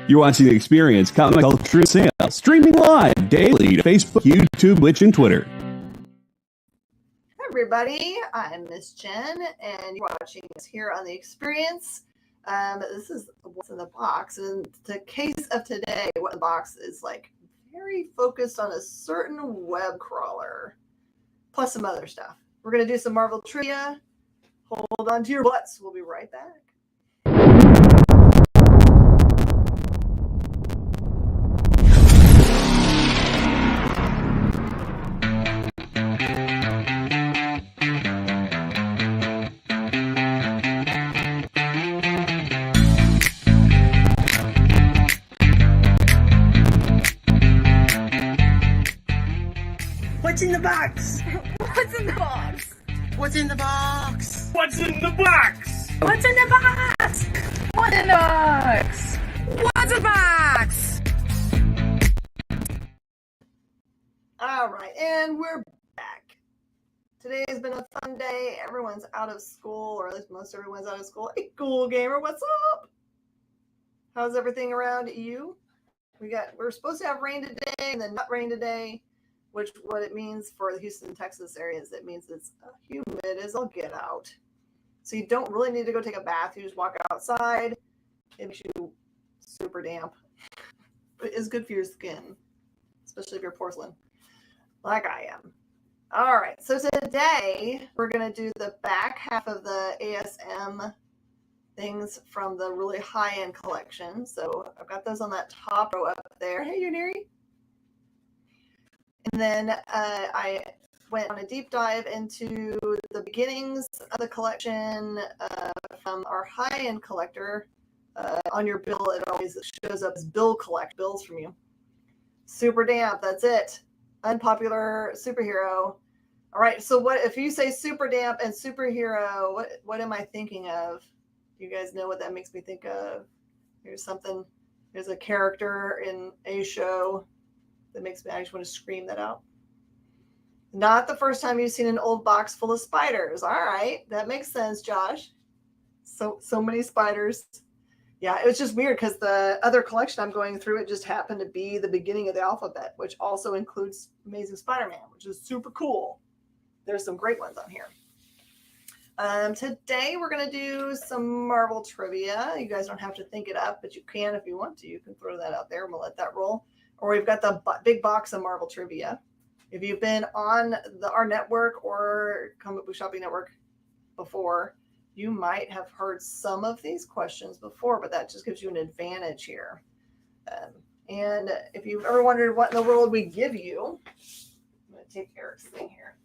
You're watching The Experience Comic Culture Sales, streaming live daily to Facebook, YouTube, Twitch, and Twitter. Hi everybody, I'm Miss Jen, and you're watching this here on The Experience. This is what's in the box, and the case of today, what in the box is like very focused on a certain web crawler, plus some other stuff. We're going to do some Marvel trivia. Hold on to your butts. We'll be right back. What's in the box? What's in the box? What's in the box? What's in the box? What's in the box? What's in the box? What's in the box? All right, and we're back. Today has been a fun day. Everyone's out of school, or at least most everyone's out of school. Hey, Cool Gamer, what's up? How's everything around you? We're supposed to have rain today, and then not rain today. Which what it means for the Houston, Texas area is it means it's humid as all get out. So you don't really need to go take a bath. You just walk outside. It makes you super damp. But it is good for your skin, especially if you're porcelain, like I am. All right, so today we're going to do the back half of the ASM things from the really high-end collection. So I've got those on that top row up there. Hey, Uniri. And then I went on a deep dive into the beginnings of the collection from our high-end collector. On your bill, it always shows up as bills from you. Super damp, that's it. Unpopular superhero. All right, so what if you say super damp and superhero, what am I thinking of? You guys know what that makes me think of? Here's a character in a show that makes me, I just want to scream that out. Not the first time you've seen an old box full of spiders. All right, that makes sense, Josh. So many spiders. Yeah, it was just weird because the other collection I'm going through, it just happened to be the beginning of the alphabet, which also includes Amazing Spider-Man, which is super cool. There's some great ones on here. Today we're going to do some Marvel trivia. You guys don't have to think it up, but you can if you want to. You can throw that out there and we'll let that roll. Or we've got the big box of Marvel trivia. If you've been on our network or Comic Book Shopping Network before, you might have heard some of these questions before, but that just gives you an advantage here. And if you've ever wondered what in the world we give you, I'm going to take Eric's thing here,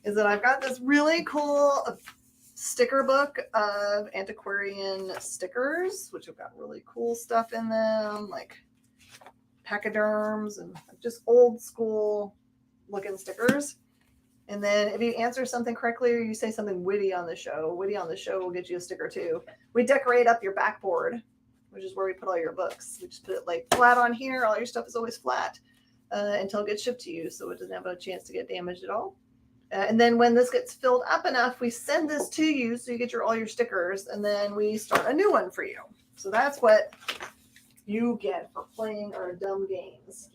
is that I've got this really cool sticker book of antiquarian stickers, which have got really cool stuff in them, like pachyderms and just old school looking stickers. And then if you answer something correctly or you say something witty on the show will get you a sticker too. We decorate up your backboard, which is where we put all your books. We just put it like flat on here. All your stuff is always flat until it gets shipped to you, so it doesn't have a chance to get damaged at all. And then when this gets filled up enough, we send this to you so you get all your stickers, and then we start a new one for you. So that's what you get for playing our dumb games.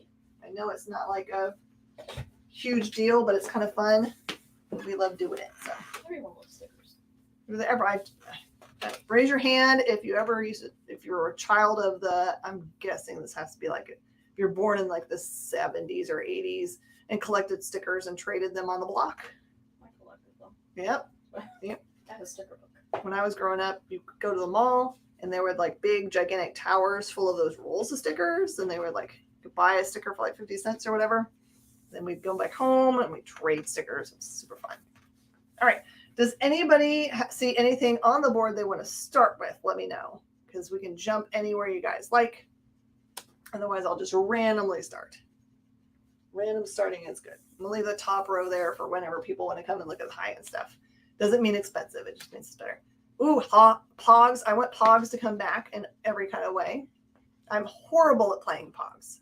I know it's not like a huge deal, but it's kind of fun. We love doing it. So Everyone loves stickers. Raise your hand if you ever use it. If you're a child of I'm guessing this has to be like if you're born in like the 70s or 80s and collected stickers and traded them on the block. I collected them. Yep. I have a sticker book. When I was growing up, you could go to the mall and there were like big, gigantic towers full of those rolls of stickers. And they were like, you could buy a sticker for like 50 cents or whatever. Then we'd go back home and we trade stickers. It was super fun. All right. Does anybody see anything on the board they want to start with? Let me know, because we can jump anywhere you guys like. Otherwise, I'll just randomly start. Random starting is good. I'm going to leave the top row there for whenever people want to come and look at the high-end stuff. Doesn't mean expensive. It just means it's better. Ooh, Pogs. I want Pogs to come back in every kind of way. I'm horrible at playing Pogs.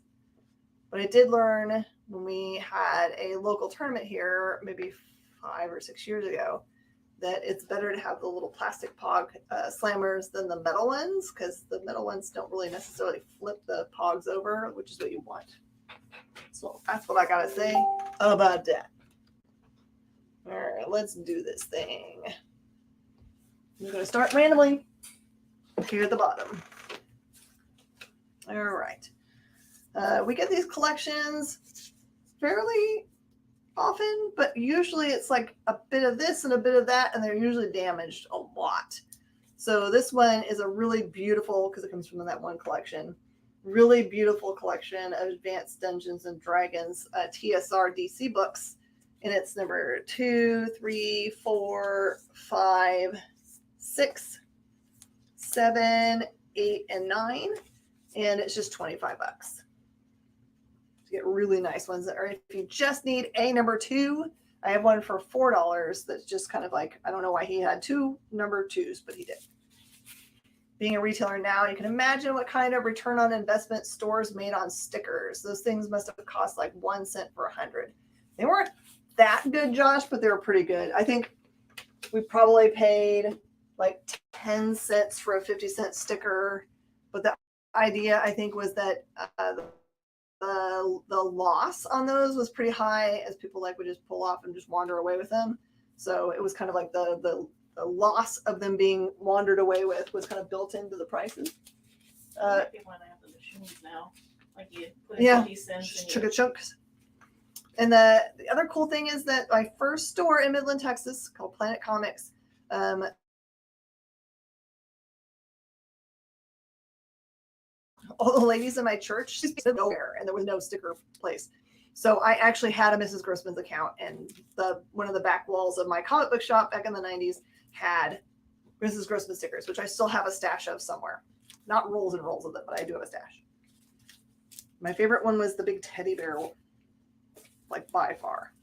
But I did learn when we had a local tournament here maybe 5 or 6 years ago that it's better to have the little plastic pog slammers than the metal ones, because the metal ones don't really necessarily flip the pogs over, which is what you want. So that's what I gotta say about that. All right, let's do this thing. I'm gonna start randomly here at the bottom. All right. We get these collections fairly often, but usually it's like a bit of this and a bit of that, and they're usually damaged a lot. So this one is a really beautiful, because it comes from that one collection, really beautiful collection of Advanced Dungeons and Dragons TSR DC books. And it's number 2, 3, 4, 5, 6, 7, 8, and 9. And it's just $25. You get really nice ones. Or if you just need a number 2, I have one for $4 that's just kind of like, I don't know why he had 2 number 2s, but he did. Being a retailer now, you can imagine what kind of return on investment stores made on stickers. Those things must have cost like 1 cent for 100. They weren't that good, Josh, but they were pretty good. I think we probably paid like 10 cents for a 50-cent sticker. But the idea, I think, was that the loss on those was pretty high, as people like would just pull off and just wander away with them. So it was kind of like the loss of them being wandered away with was kind of built into the prices. Might be one I have the machines now. Like you put in 50 cents and chunk chunks. And the other cool thing is that my first store in Midland, Texas, called Planet Comics, all the ladies in my church said nowhere, and there was no sticker place. So I actually had a Mrs. Grossman's account, and one of the back walls of my comic book shop back in the 90s had Mrs. Grossman stickers, which I still have a stash of somewhere. Not rolls and rolls of them, but I do have a stash. My favorite one was the big teddy bear, like by far.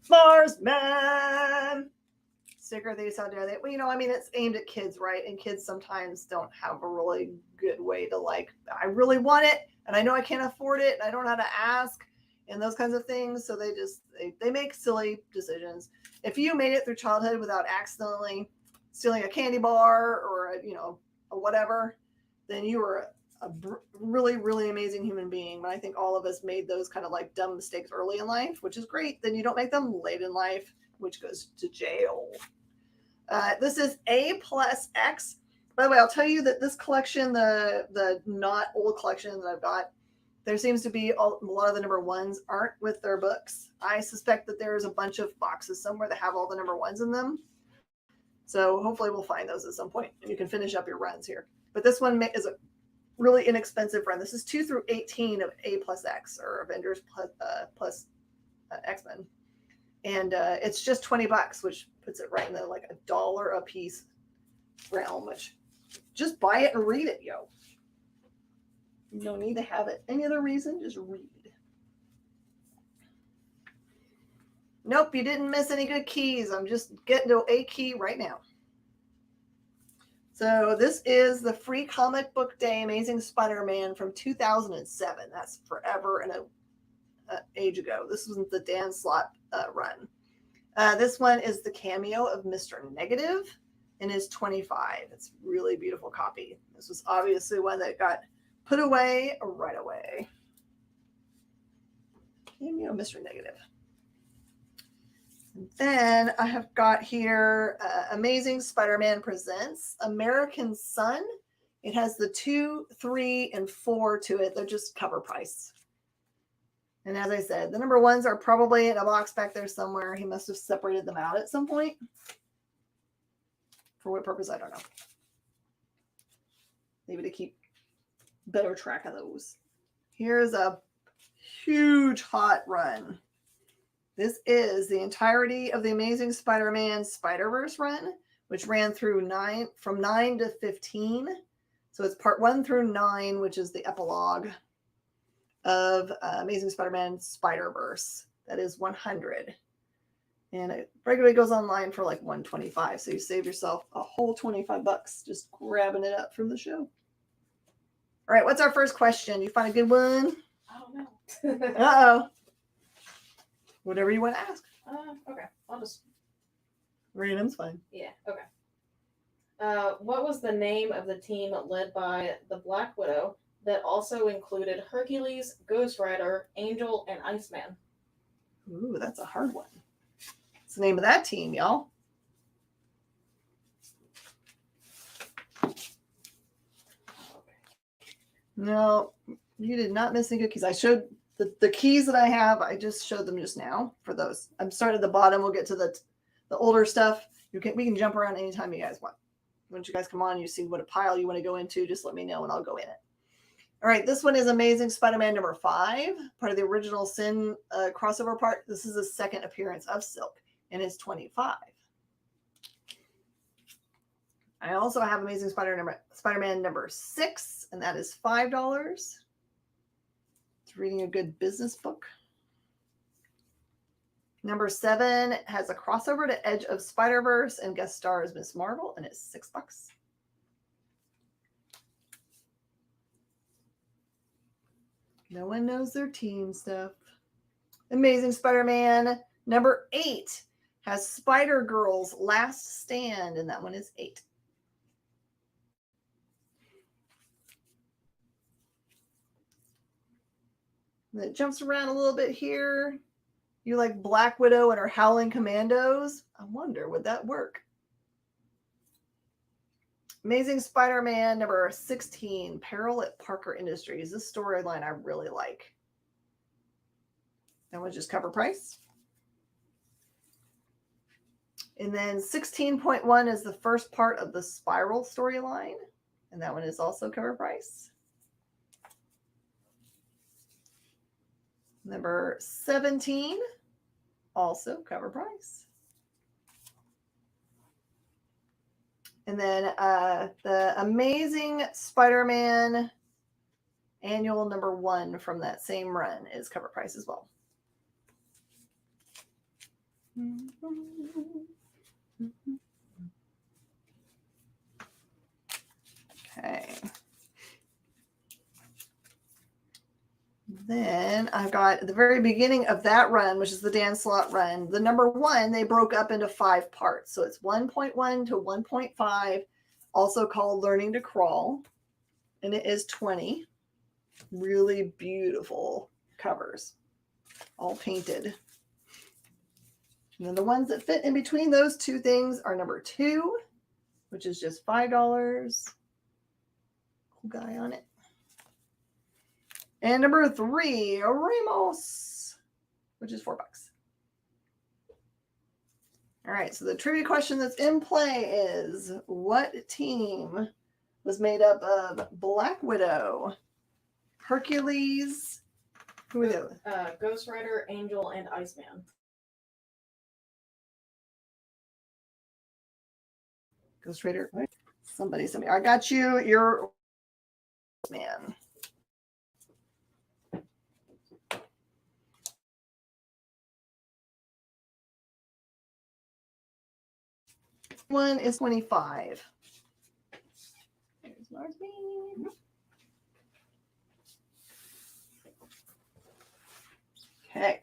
Mars Man sticker they saw there. Well, you know, I mean, it's aimed at kids, right? And kids sometimes don't have a really good way to like, I really want it, and I know I can't afford it, and I don't know how to ask, and those kinds of things. So they make silly decisions. If you made it through childhood without accidentally stealing a candy bar or a whatever, then you were a really, really amazing human being. But I think all of us made those kind of like dumb mistakes early in life, which is great. Then you don't make them late in life, which goes to jail. This is A+X. By the way, I'll tell you that this collection, the not old collection that I've got, there seems to be a lot of the number 1s aren't with their books. I suspect that there's a bunch of boxes somewhere that have all the number 1s in them. So hopefully we'll find those at some point, and you can finish up your runs here. But this one is a really inexpensive run. This is 2 through 18 of A+X, or Avengers plus X-Men. And it's just $20, which puts it right in the like $1 a piece realm, which just buy it and read it, yo. You don't need to have it any other reason, just read. Nope, you didn't miss any good keys. I'm just getting to a key right now. So this is the Free Comic Book Day Amazing Spider-Man from 2007. That's forever and an age ago. This wasn't the Dan Slott run. This one is the cameo of Mr. Negative and is $25. It's a really beautiful copy. This was obviously one that got put away right away. Cameo of Mr. Negative. And then I have got here Amazing Spider-Man Presents American Son. It has the 2, 3, and 4 to it. They're just cover price. And as I said, the number 1s are probably in a box back there somewhere. He must have separated them out at some point. For what purpose, I don't know. Maybe to keep better track of those. Here's a huge hot run. This is the entirety of the Amazing Spider-Man Spider-Verse run, which ran through from 9 to 15. So it's part 1 through 9, which is the epilogue of Amazing Spider-Man Spider-Verse. That is 100. And it regularly goes online for like $125. So you save yourself a whole $25 just grabbing it up from the show. All right, what's our first question? You find a good one? I don't know. Uh-oh. Whatever you want to ask. Okay. I'll just Random's fine. Yeah, okay. What was the name of the team led by the Black Widow that also included Hercules, Ghost Rider, Angel, and Iceman? Ooh, that's a hard one. What's the name of that team, y'all? No, you did not miss any cookies. I showed the keys that I have. I just showed them just now for those. I'm starting at the bottom. We'll get to the older stuff. We can jump around anytime you guys want. Once you guys come on, you see what a pile you want to go into, just let me know and I'll go in it. All right, this one is Amazing Spider-Man number 5, part of the original Sin crossover part. This is the second appearance of Silk, and it's 25. I also have Amazing Spider-Man number 6, and that is $5. It's reading a good business book. Number 7 has a crossover to Edge of Spider-Verse and guest stars Miss Marvel, and it's $6. No one knows their team stuff. Amazing Spider-Man number 8 has Spider-Girl's Last Stand, and that one is $8. And it jumps around a little bit here. You like Black Widow and her Howling Commandos? I wonder, would that work? Amazing Spider-Man number 16, Peril at Parker Industries. This storyline I really like. That one's just cover price. And then 16.1 is the first part of the Spiral storyline. And that one is also cover price. Number 17, also cover price. And then the Amazing Spider-Man annual number 1 from that same run is cover price as well. Okay. Then I've got at the very beginning of that run, which is the Dan Slott run, the number 1, they broke up into 5 parts. So it's 1.1 to 1.5, also called Learning to Crawl. And it is 20. Really beautiful covers, all painted. And then the ones that fit in between those two things are number 2, which is just $5. Cool guy on it. And number 3, Ramos, which is $4. All right, so the trivia question that's in play is, what team was made up of Black Widow, Hercules, who are the other? Ghost Rider, Angel, and Iceman. Ghost Rider. Somebody. I got you. You're man. One is 25. There's Mars Beam. Okay.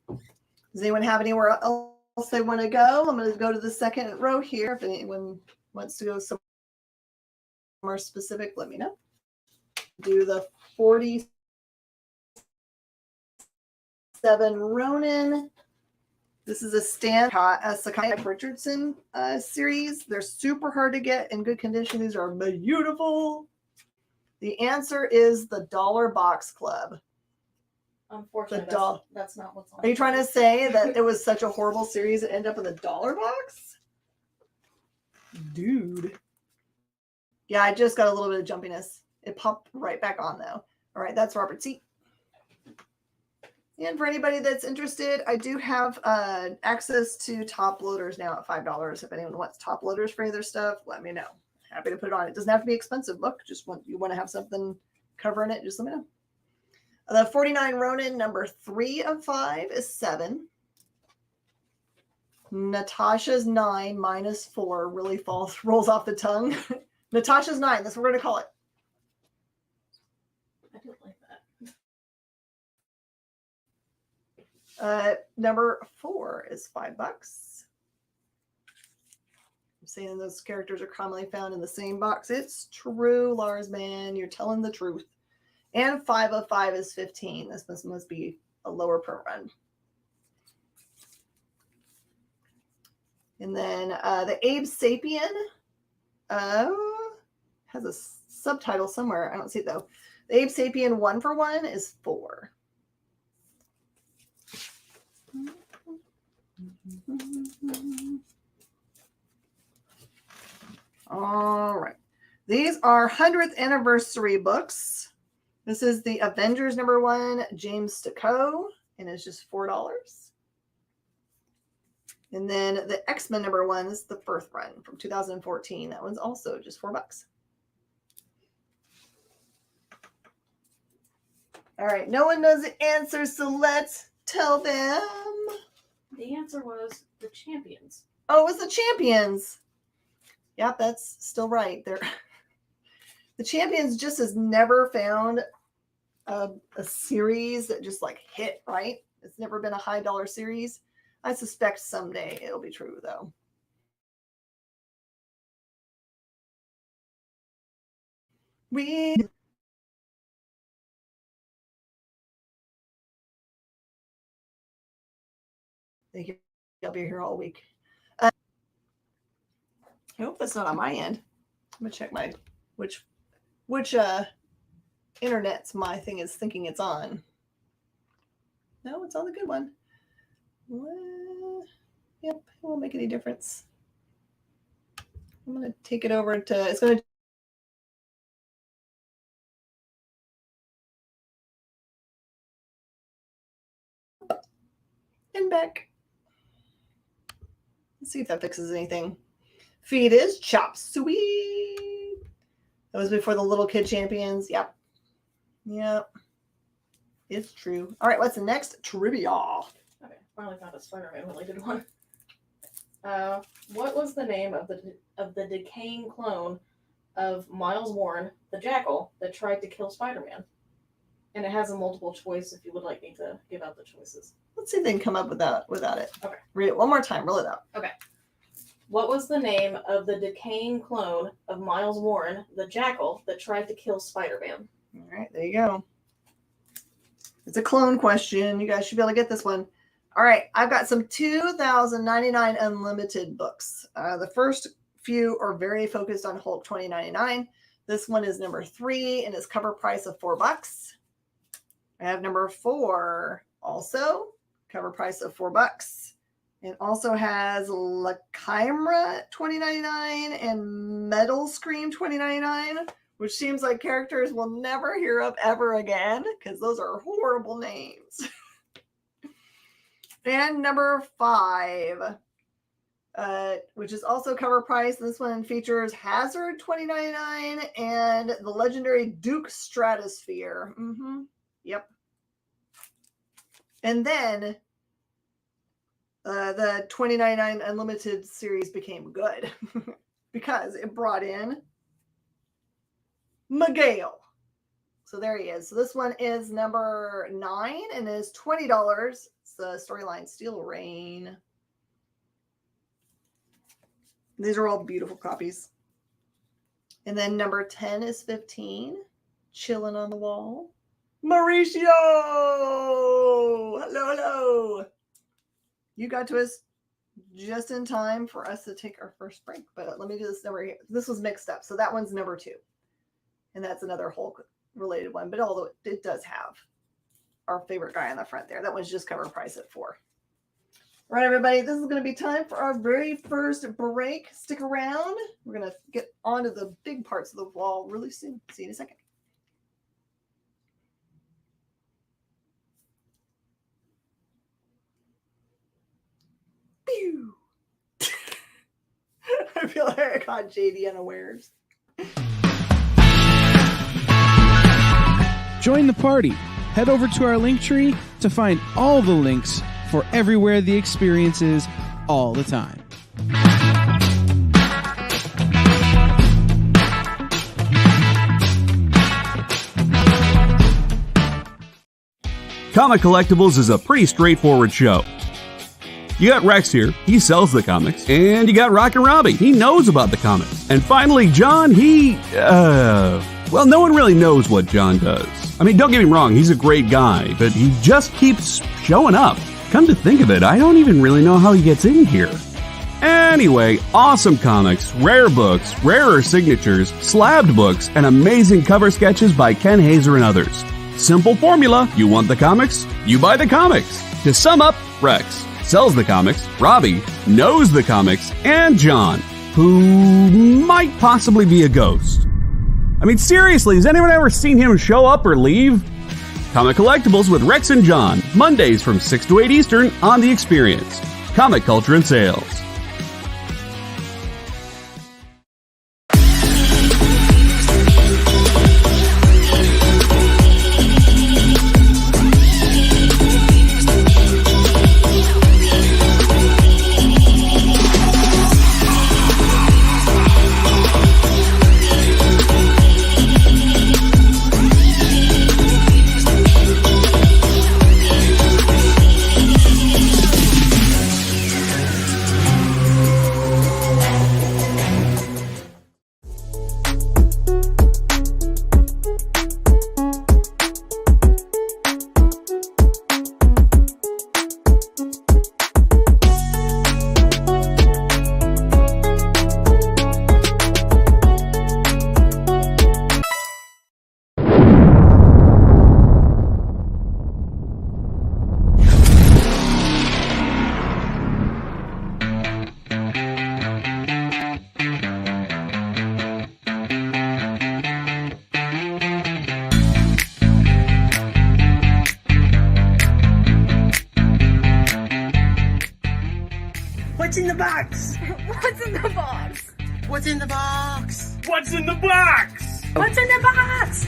Does anyone have anywhere else they want to go? I'm going to go to the second row here. If anyone wants to go somewhere specific, let me know. Do the 47 Ronin. This is a Sakai Richardson series. They're super hard to get in good condition. These are beautiful. The answer is the Dollar Box Club. Unfortunately, that's not what's on. Are you trying to say that it was such a horrible series that ended up in the Dollar Box? Dude. Yeah, I just got a little bit of jumpiness. It popped right back on, though. All right, that's Robert C. And for anybody that's interested, I do have access to top loaders now at $5. If anyone wants top loaders for any of their stuff, let me know. Happy to put it on. It doesn't have to be expensive. Look, you want to have something covering it, just let me know. The 49 Ronin, number 3 of 5 is 7. Natasha's 9 minus 4 really rolls off the tongue. Natasha's 9, that's what we're going to call it. I don't like that. Number 4 is $5. saying those characters are commonly found in the same box. It's true, Lars, man. You're telling the truth. And 5 of 5 is 15. This must be a lower per run. And then the Abe Sapien has a subtitle somewhere. I don't see it though. The Abe Sapien 1 for 1 is 4. All right. These are 100th anniversary books. This is the Avengers #1, James Sticco, and it's just $4. And then the X-Men #1 is the First Run from 2014. That one's also just $4. All right, no one knows the answer, so let's tell them. The answer was the Champions. Oh, it was the Champions. Yep, that's still right. The Champions just has never found a series that just like hit, right? It's never been a high dollar series. I suspect someday it'll be true, though. Thank you. I'll be here all week. I hope that's not on my end. I'm gonna check my which internet's my thing is thinking it's on. No, it's on the good one. Well, yep, it won't make any difference. I'm gonna take it over to it's gonna and back. Let's see if that fixes anything. Feed is chop suey. That was before the little kid champions. Yep. Yep. It's true. All right, what's the next trivia? Okay, finally found a Spider-Man related one. What was the name of the decaying clone of Miles Warren, the Jackal, that tried to kill Spider-Man? And it has a multiple choice if you would like me to give out the choices. Let's see if they can come up without it. Okay. Read it one more time. Roll it out. Okay. What was the name of the decaying clone of Miles Warren, the Jackal, that tried to kill Spider-Man? All right, there you go. It's a clone question. You guys should be able to get this one. All right, I've got some 2099 unlimited books. The first few are very focused on Hulk 2099. This one is number 3 and its cover price of $4. I have number 4 also, cover price of $4. It also has La Chimera 2099 and Metal Scream 2099, which seems like characters we'll never hear of ever again because those are horrible names. And number 5, which is also cover price. This one features Hazard 2099 and the legendary Duke Stratosphere. Yep. And then the 2099 Unlimited series became good because it brought in Miguel. So there he is. So this one is number 9 and is $20. It's the storyline Steel Rain. These are all beautiful copies. And then number 10 is 15. Chilling on the Wall. Mauricio! Hello, hello. You got to us just in time for us to take our first break. But let me do this number here. This was mixed up. So that one's number 2. And that's another Hulk related one. But although it does have our favorite guy on the front there. That one's just cover price at $4. All right, everybody. This is going to be time for our very first break. Stick around. We're going to get onto the big parts of the wall really soon. See you in a second. Pew. I feel like I caught JD unawares. Join the party. Head over to our link tree to find all the links for everywhere the experience is all the time. Comic Collectibles is a pretty straightforward show. You got Rex here. He sells the comics. And you got Rockin' Robbie. He knows about the comics. And finally, John, well, no one really knows what John does. I mean, don't get me wrong, he's a great guy, but he just keeps showing up. Come to think of it, I don't even really know how he gets in here. Anyway, awesome comics, rare books, rarer signatures, slabbed books, and amazing cover sketches by Ken Hazer and others. Simple formula, you want the comics, you buy the comics. To sum up, Rex sells the comics, Robbie knows the comics, and John, who might possibly be a ghost. I mean, seriously, has anyone ever seen him show up or leave? Comic Collectibles with Rex and John, Mondays from 6 to 8 Eastern on The Experience. Comic Culture and Sales. What's in the box? What's in the box? What's in the box? What's in the box? What's in the box?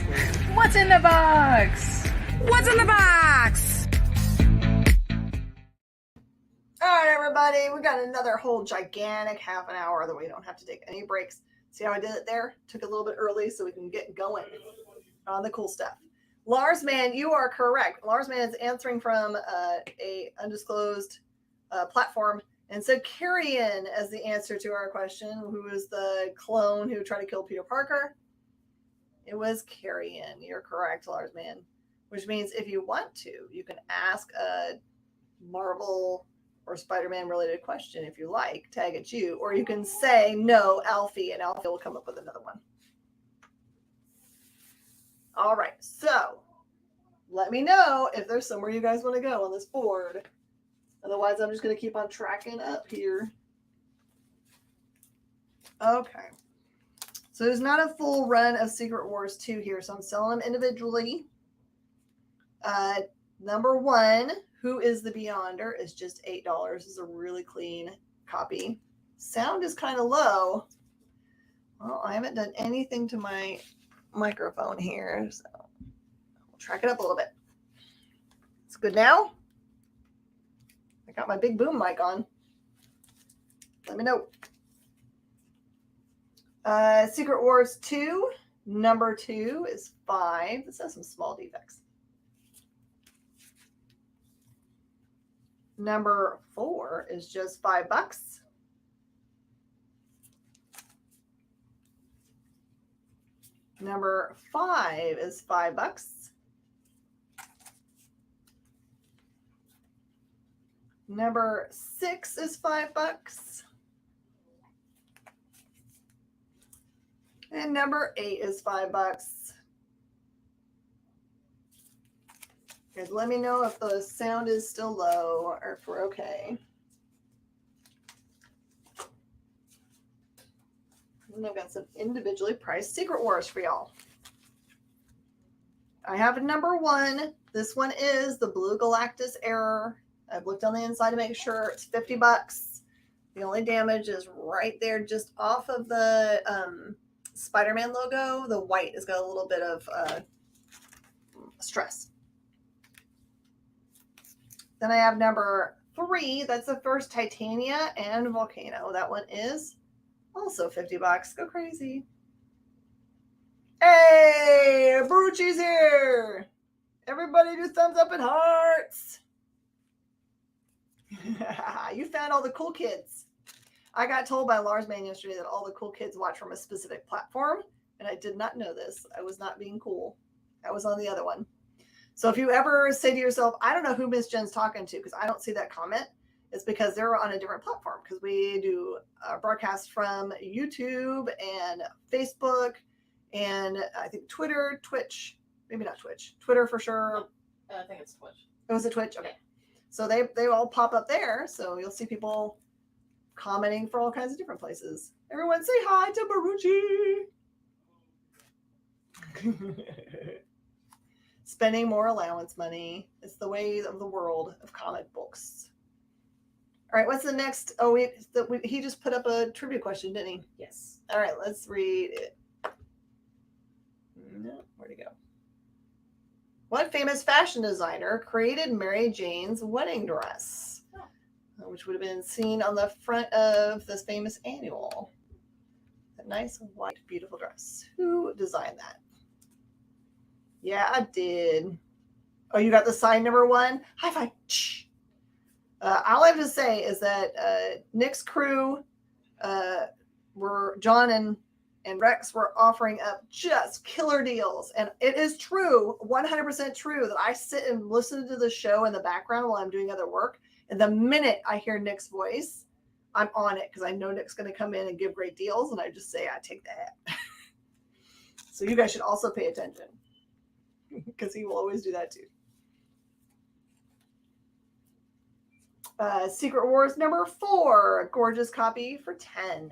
What's in the box? What's in the box? All right, everybody, we got another whole gigantic half an hour that we don't have to take any breaks. See how I did it there? Took a little bit early so we can get going on the cool stuff. Lars Man, you are correct. Lars Man is answering from a undisclosed platform and said Carrion as the answer to our question. Who is the clone who tried to kill Peter Parker? It was Carrion. You're correct, Lars Man. Which means if you want to, you can ask a Marvel or Spider-Man related question if you like, tag at you, or you can say no, Alfie, and Alfie will come up with another one. All right, so let me know if there's somewhere you guys want to go on this board. Otherwise, I'm just going to keep on tracking up here. Okay. So there's not a full run of Secret Wars 2 here, so I'm selling them individually. Number one, Who is the Beyonder, is just $8. This is a really clean copy. Sound is kind of low. Well, I haven't done anything to my microphone here, so we'll track it up a little bit. It's good now. I got my big boom mic on. Let me know. Secret Wars 2, number 2 is 5. This has some small defects. Number 4 is just $5. Number 5 is $5. Number 6 is $5. And number 8 is $5. Okay, let me know if the sound is still low or if we're okay. And I've got some individually priced Secret Wars for y'all. I have a number 1. This one is the Blue Galactus Error. I've looked on the inside to make sure it's $50. The only damage is right there just off of the Spider-Man logo. The white has got a little bit of stress. Then I have number 3. That's the first Titania and Volcano. That one is also $50. Go crazy. Hey, Brucci's here. Everybody do thumbs up and hearts. You found all the cool kids. I got told by Lars Man yesterday that all the cool kids watch from a specific platform, and I did not know this. I was not being cool. I was on the other one. So if you ever say to yourself, I don't know who Miss Jen's talking to because I don't see that comment, it's because they're on a different platform because we do broadcasts from YouTube and Facebook and I think Twitter, Twitch, maybe not Twitch, Twitter for sure. I think it's Twitch. Oh, was it Twitch? Okay. So they all pop up there. So you'll see people commenting for all kinds of different places. Everyone say hi to Baruchi. Spending more allowance money. It's the way of the world of comic books. All right, what's the next? Oh, he just put up a trivia question, didn't he? Yes. All right, let's read it. No, where'd it go? What famous fashion designer created Mary Jane's wedding dress? Which would have been seen on the front of this famous annual. A nice, white, beautiful dress. Who designed that? Yeah, I did. Oh, you got the sign number 1? High five. All I have to say is that Nick's crew were John and Rex were offering up just killer deals. And it is true, 100% true, that I sit and listen to the show in the background while I'm doing other work. And the minute I hear Nick's voice, I'm on it because I know Nick's going to come in and give great deals. And I just say, I take that. So you guys should also pay attention because he will always do that too. Secret Wars number 4, a gorgeous copy for 10.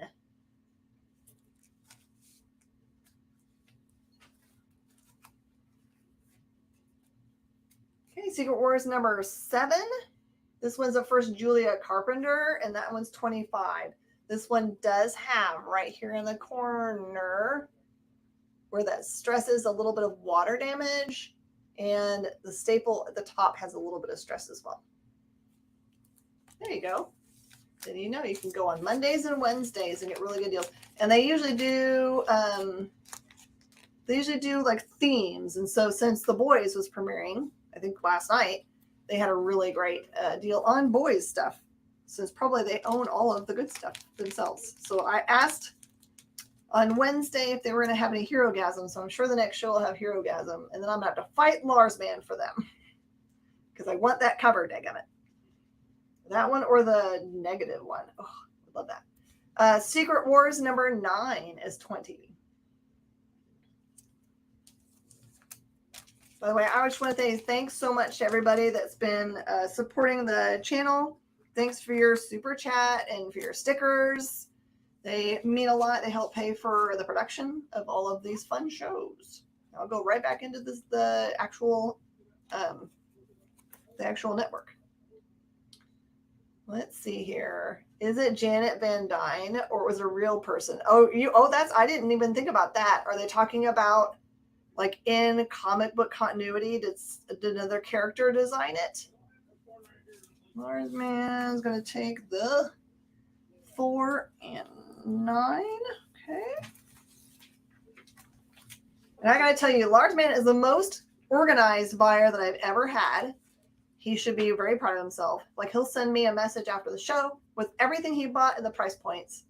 Okay, Secret Wars number 7. This one's the first Julia Carpenter, and that one's 25. This one does have right here in the corner where that stresses a little bit of water damage, and the staple at the top has a little bit of stress as well. There you go. Then you know you can go on Mondays and Wednesdays and get really good deals. And they usually do like themes. And so since The Boys was premiering, I think last night, they had a really great deal on boys stuff, since probably they own all of the good stuff themselves. So I asked on Wednesday if they were going to have any Hero-gasm, so I'm sure the next show will have Hero-gasm, and then I'm going to have to fight Lars Man for them because I want that cover, daggum it. That one or the negative one. Oh, I love that. Secret Wars number 9 is 20. By the way, I just want to say thanks so much to everybody that's been supporting the channel. Thanks for your super chat and for your stickers. They mean a lot. They help pay for the production of all of these fun shows. I'll go right back into the actual network. Let's see here. Is it Janet Van Dyne or was it a real person? I didn't even think about that. Are they talking about like in comic book continuity? Did another character design it? Lars Man is going to take the 4 and 9. Okay. And I got to tell you, Lars Man is the most organized buyer that I've ever had. He should be very proud of himself. Like, he'll send me a message after the show with everything he bought and the price points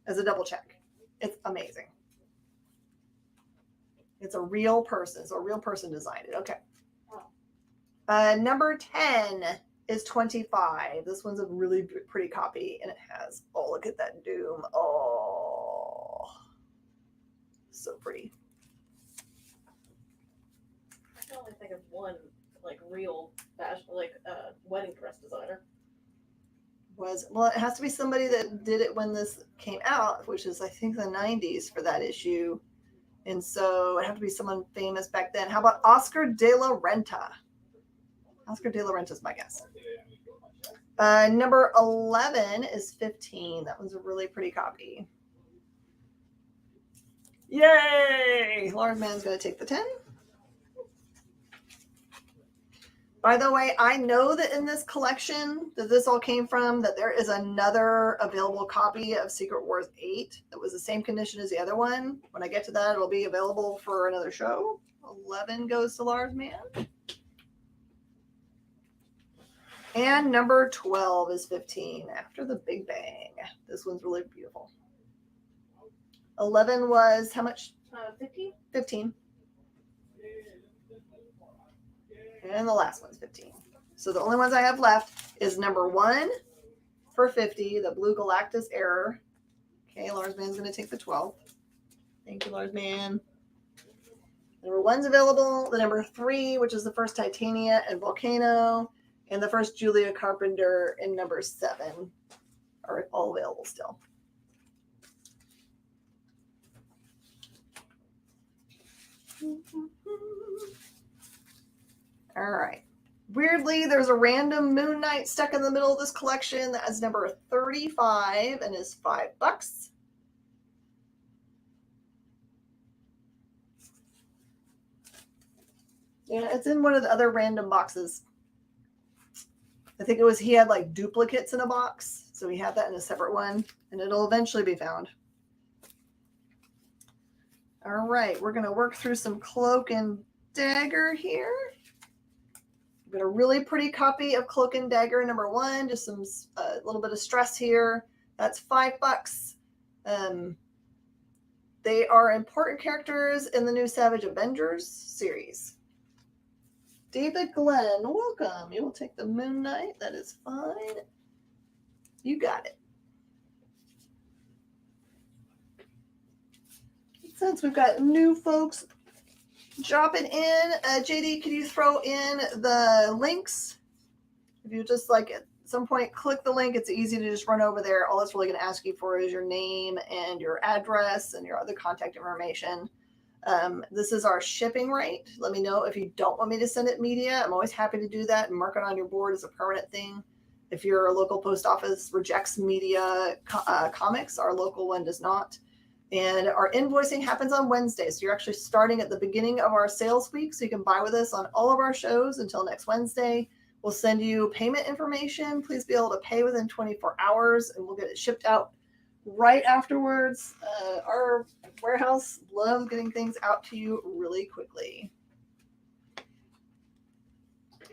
as a double check. It's amazing. It's a real person. So a real person designed it. Okay. Number 10 is 25. This one's a really pretty copy. And it has, oh, look at that Doom. Oh, so pretty. I can only think of one like real fashion, like wedding dress designer. Well, it has to be somebody that did it when this came out, which is I think the 90s for that issue. And so it had to be someone famous back then. How about Oscar de la Renta? Oscar de la Renta is my guess. Number 11 is 15. That one's a really pretty copy. Yay! Lars Man's going to take the 10. By the way, I know that in this collection that this all came from, that there is another available copy of Secret Wars 8 that was the same condition as the other one. When I get to that, it'll be available for another show. 11 goes to Lars Man. And number 12 is 15, After the Big Bang. This one's really beautiful. 11 was how much? 15. 15. And the last one's 15. So the only ones I have left is number 1 for 50, the Blue Galactus Error. Okay, Lars Man's going to take the 12. Thank you, Lars Man. Number 1's available. The number 3, which is the first Titania and Volcano, and the first Julia Carpenter in number 7 are all available still. All right. Weirdly, there's a random Moon Knight stuck in the middle of this collection that is number 35 and is $5. Yeah, it's in one of the other random boxes. I think it was, he had like duplicates in a box. So we have that in a separate one, and it'll eventually be found. All right, we're going to work through some Cloak and Dagger here. We've got a really pretty copy of Cloak and Dagger number 1. Just some a little bit of stress here. That's $5. They are important characters in the new Savage Avengers series. David Glenn, welcome. You will take the Moon Knight. That is fine. You got it. Since we've got new folks dropping in, JD, could you throw in the links? If you just like at some point click the link, it's easy to just run over there. All it's really going to ask you for is your name and your address and your other contact information. This is our shipping rate. Let me know if you don't want me to send it media. I'm always happy to do that and mark it on your board as a permanent thing. If your local post office rejects media comics, our local one does not. And our invoicing happens on Wednesday. So you're actually starting at the beginning of our sales week. So you can buy with us on all of our shows until next Wednesday. We'll send you payment information. Please be able to pay within 24 hours and we'll get it shipped out right afterwards. Our warehouse loves getting things out to you really quickly.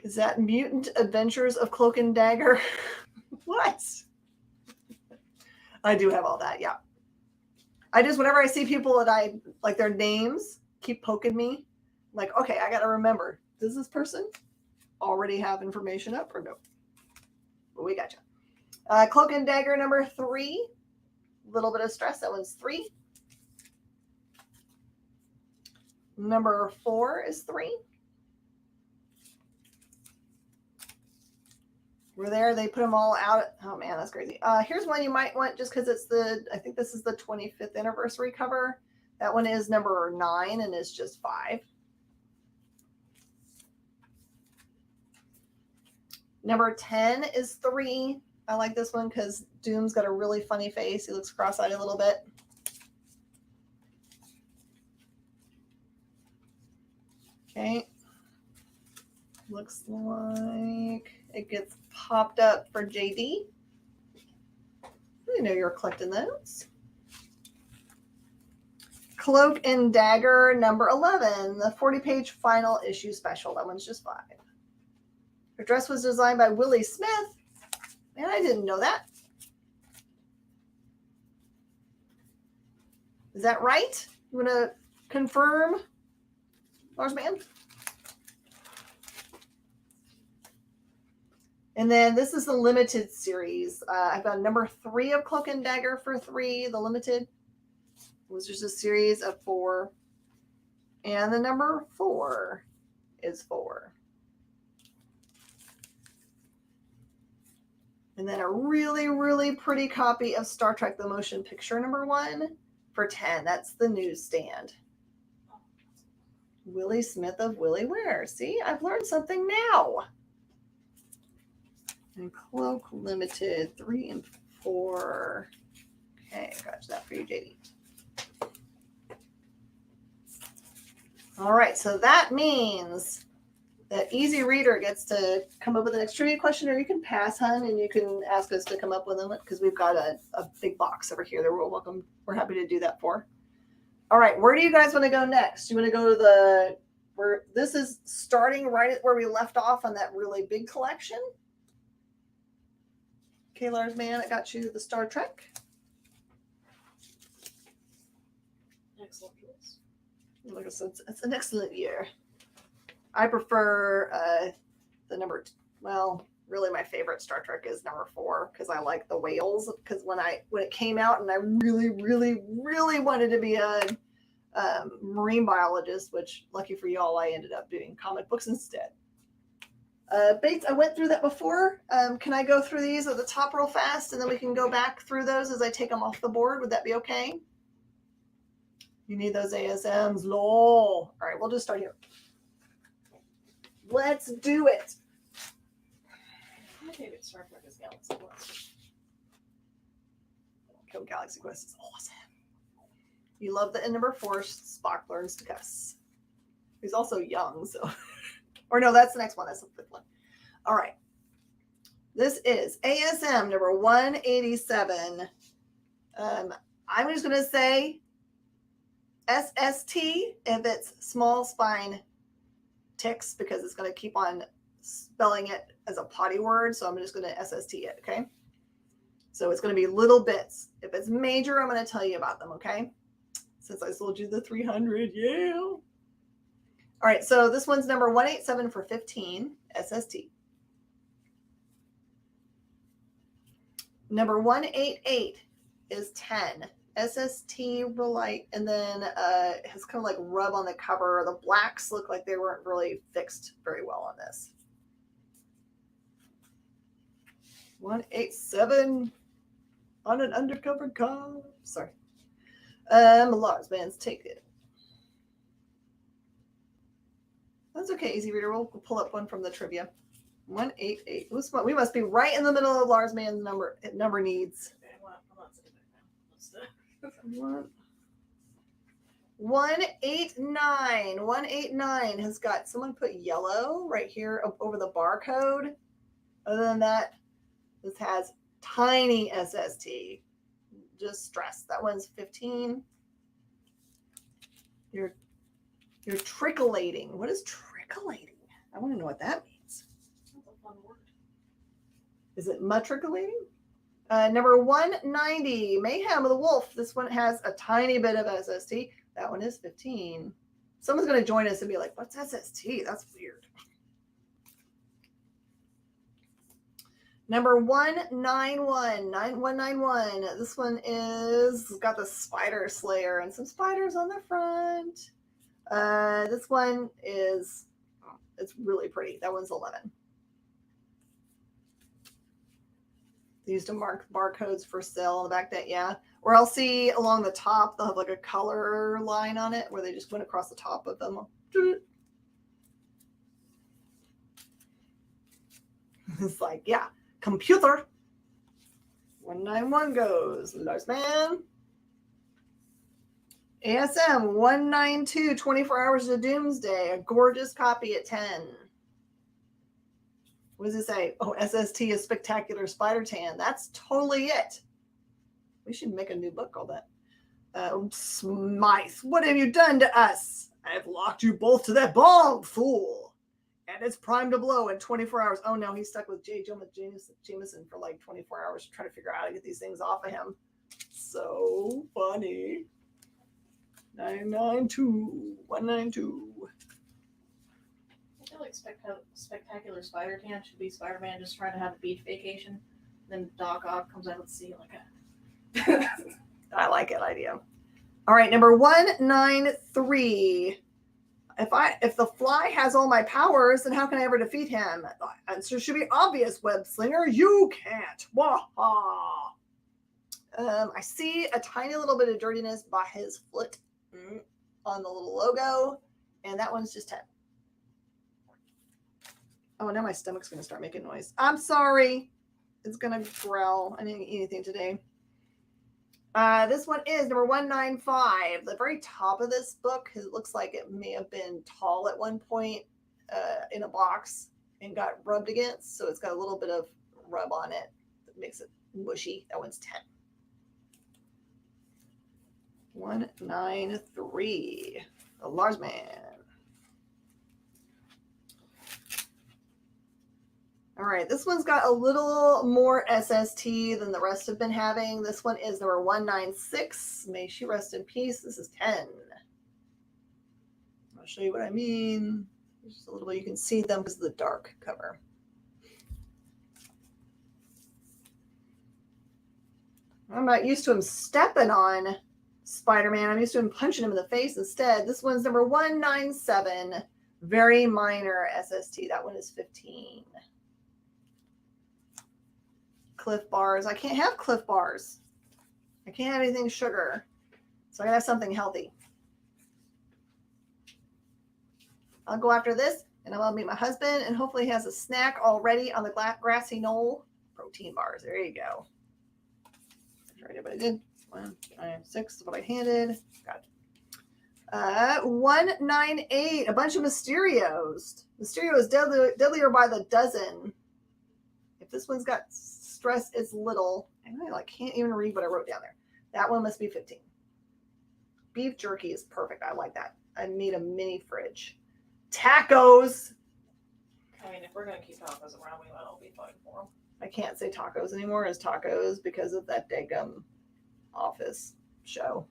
Is that Mutant Adventures of Cloak and Dagger? What? I do have all that, yeah. I just, whenever I see people that I like their names keep poking me, I'm like, okay, I got to remember, does this person already have information up or no? But we got you. Cloak and Dagger number 3. Little bit of stress. That one's 3. Number 4 is 3. We're there. They put them all out. Oh man, that's crazy. Here's one you might want just because it's I think this is the 25th anniversary cover. That one is number 9 and is just 5. Number 10 is 3. I like this one because Doom's got a really funny face. He looks cross-eyed a little bit. Okay. Looks like it gets popped up for JD. I know you're collecting those. Cloak and Dagger number 11, the 40-page final issue special. That one's just 5. Her dress was designed by Willie Smith. Man, I didn't know that. Is that right? You want to confirm, Lars Man? And then this is the limited series. I've got number 3 of Cloak and Dagger for 3, the limited. It was just a series of 4. And the number 4 is 4. And then a really, really pretty copy of Star Trek The Motion Picture number 1 for 10. That's the newsstand. Willie Smith of Willie Ware. See, I've learned something now. And Cloak Limited 3 and 4. Okay, got that for you, JD. All right, so that means that Easy Reader gets to come up with an next trivia question, or you can pass, hun, and you can ask us to come up with them because we've got a big box over here that we're welcome. We're happy to do that for. All right, where do you guys want to go next? You want to go to this is starting right at where we left off on that really big collection. Okay, Lars man, I got you the Star Trek. Excellent choice. Like I said, it's an excellent year. I prefer the number. Well, really, my favorite Star Trek is number 4 because I like the whales. Because when it came out, and I really, really, really wanted to be a marine biologist, which lucky for y'all, I ended up doing comic books instead. Bates, I went through that before. Can I go through these at the top real fast, and then we can go back through those as I take them off the board? Would that be okay? You need those ASMs, lol. All right, we'll just start here. Let's do it. My favorite Star Trek is Galaxy Quest. Kill Galaxy Quest is awesome. You love the end number 4, Spock learns to cuss. He's also young, so. Or no, that's the next one. That's the 5th one. All right. This is ASM number 187. I'm just going to say SST if it's small spine ticks because it's going to keep on spelling it as a potty word. So I'm just going to SST it, okay? So it's going to be little bits. If it's major, I'm going to tell you about them, okay? Since I sold you the 300, yeah. All right, so this one's number 187 for 15, SST. Number 188 is 10, SST Relight, and then it has kind of like rub on the cover. The blacks look like they weren't really fixed very well on this. 187 on an undercover car. Sorry. Lars, man, take it. That's okay, Easy Reader. We'll pull up one from the trivia. 188. We must be right in the middle of Lars Man's number needs. Okay, I'm not sitting back now. 189. 189 has got someone put yellow right here over the barcode. Other than that, this has tiny SST. Just stress. That one's 15. You're trickulating. What is trickulating? I want to know what that means. That's a fun word. Is it matriculating? Number 190, Mayhem of the Wolf. This one has a tiny bit of SST. That one is 15. Someone's going to join us and be like, what's SST? That's weird. Number 191, 191. This one is got the Spider Slayer and some spiders on the front. This one is, it's really pretty. That one's 11. They used to mark barcodes for sale on the back that, yeah. Or I'll see along the top, they'll have like a color line on it where they just went across the top of them. It's like, yeah, computer. 191 goes. Lars man. ASM 192, 24 Hours to Doomsday. A gorgeous copy at 10. What does it say? Oh, SST is Spectacular Spider Tan. That's totally it. We should make a new book called that. Smythe, what have you done to us? I have locked you both to that bomb, fool. And it's primed to blow in 24 hours. Oh no, he's stuck with J. Jonah Jameson for like 24 hours trying to figure out how to get these things off of him. So funny. 992, 192. I feel like Spectacular Spider-Tan should be Spider-Man just trying to have a beach vacation. Then Doc Ock comes out of the sea like a... I like that idea. All right, number 193. If the Fly has all my powers, then how can I ever defeat him? The answer should be obvious, Web Slinger. You can't. Wah-ha. I see a tiny little bit of dirtiness by his foot on the little logo, and that one's just 10. Oh, now my stomach's going to start making noise. I'm sorry. It's going to growl. I didn't eat anything today. This one is number 195. The very top of this book, it looks like it may have been tall at one point in a box and got rubbed against. So it's got a little bit of rub on it that makes it mushy. That one's 10. 193. The Lars Man. All right, this one's got a little more SST than the rest have been having. This one is number 196. May she rest in peace. This is 10. I'll show you what I mean. Just a little bit, you can see them because of the dark cover. I'm not used to him stepping on Spider-Man. I'm used to him punching him in the face instead. This one's number 197. Very minor SST. That one is 15. Cliff Bars. I can't have Cliff Bars. I can't have anything sugar. So I gotta have something healthy. I'll go after this, and I'll meet my husband, and hopefully he has a snack already on the grassy knoll. Protein bars. There you go. That's right, everybody did. 1, 9, 6 is what I handed. Got it. 198. A bunch of Mysterios. Mysterio is deadlier by the dozen. If this one's got stress, it's little. I can't even read what I wrote down there. That one must be 15. Beef jerky is perfect. I like that. I need a mini fridge. Tacos. I mean, if we're going to keep tacos around, we might all be fine for them. I can't say tacos anymore as tacos because of that daggum Office show.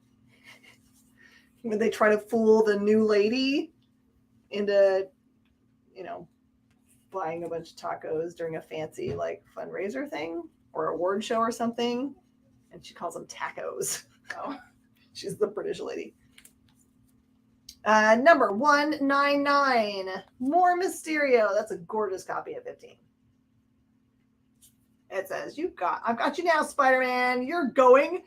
When they try to fool the new lady into, buying a bunch of tacos during a fancy fundraiser thing or award show or something, and she calls them tacos. Oh. She's the British lady. Number 199. More Mysterio. That's a gorgeous copy of 15. It says, I've got you now, Spider-Man. You're gone.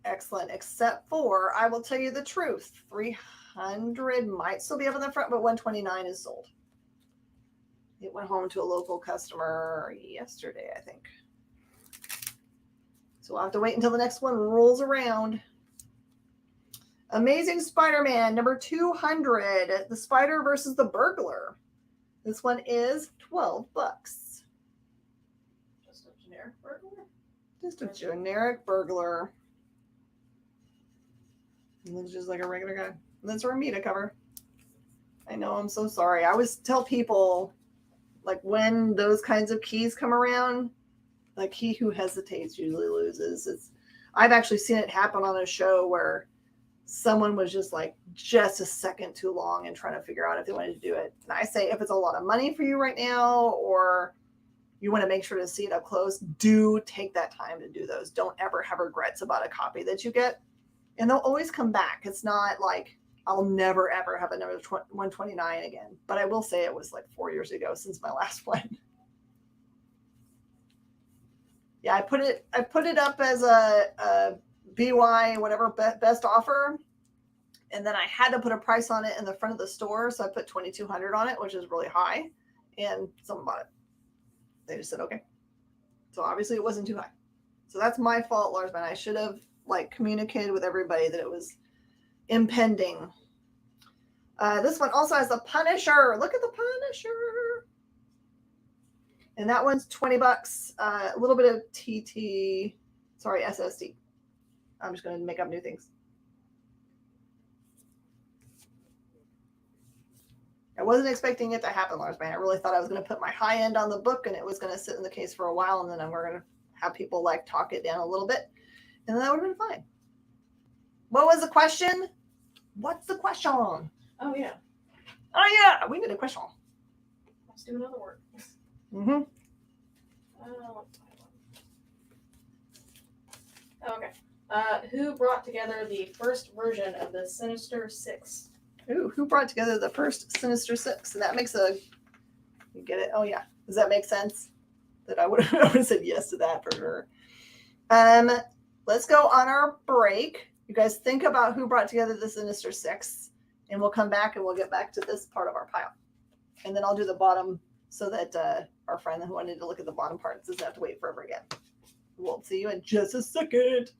Excellent. Except for, I will tell you the truth. 300 might still be up in the front, but 129 is sold. It went home to a local customer yesterday, I think. So we'll have to wait until the next one rolls around. Amazing Spider-Man, number 200. The Spider versus the Burglar. This one is $12. Just a generic burglar? Just a generic burglar. He looks just like a regular guy. That's a Ramita cover. I know, I'm so sorry. I always tell people, when those kinds of keys come around, he who hesitates usually loses. I've actually seen it happen on a show where someone was just just a second too long and trying to figure out if they wanted to do it. And I say, if it's a lot of money for you right now, or you want to make sure to see it up close, do take that time to do those. Don't ever have regrets about a copy that you get. And they'll always come back. It's not I'll never, ever have another 129 again. But I will say it was 4 years ago since my last one. Yeah, I put it up as a BY, whatever, best offer. And then I had to put a price on it in the front of the store. So I put $2,200 on it, which is really high. And someone bought it. They just said, okay. So obviously it wasn't too high. So that's my fault, Larsman. I should have communicated with everybody that it was impending. This one also has the Punisher. Look at the Punisher. And that one's $20. A little bit of SST. I'm just going to make up new things. I wasn't expecting it to happen, Lars Man. I really thought I was going to put my high end on the book and it was going to sit in the case for a while, and then we're going to have people talk it down a little bit, and then that would have been fine. What was the question? What's the question? Oh, yeah. Oh, yeah. We did a question. Let's do another word. Mm-hmm. Okay. Who brought together the first version of the Sinister Six? Ooh, who brought together the first Sinister Six? And that makes you get it? Oh, yeah. Does that make sense? That I would have said yes to that for sure. Let's go on our break. You guys think about who brought together the Sinister Six, and we'll come back and we'll get back to this part of our pile. And then I'll do the bottom so that our friend who wanted to look at the bottom parts doesn't have to wait forever again. We'll see you in just a second.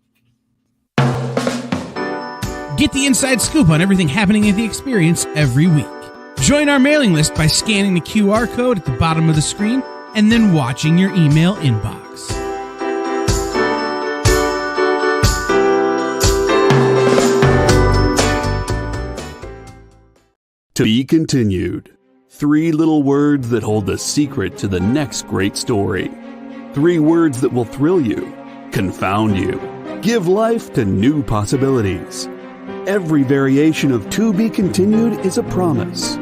Get the inside scoop on everything happening at the experience every week. Join our mailing list by scanning the QR code at the bottom of the screen and then watching your email inbox. To be continued. 3 little words that hold the secret to the next great story. 3 words that will thrill you, confound you, give life to new possibilities. Every variation of To Be Continued is a promise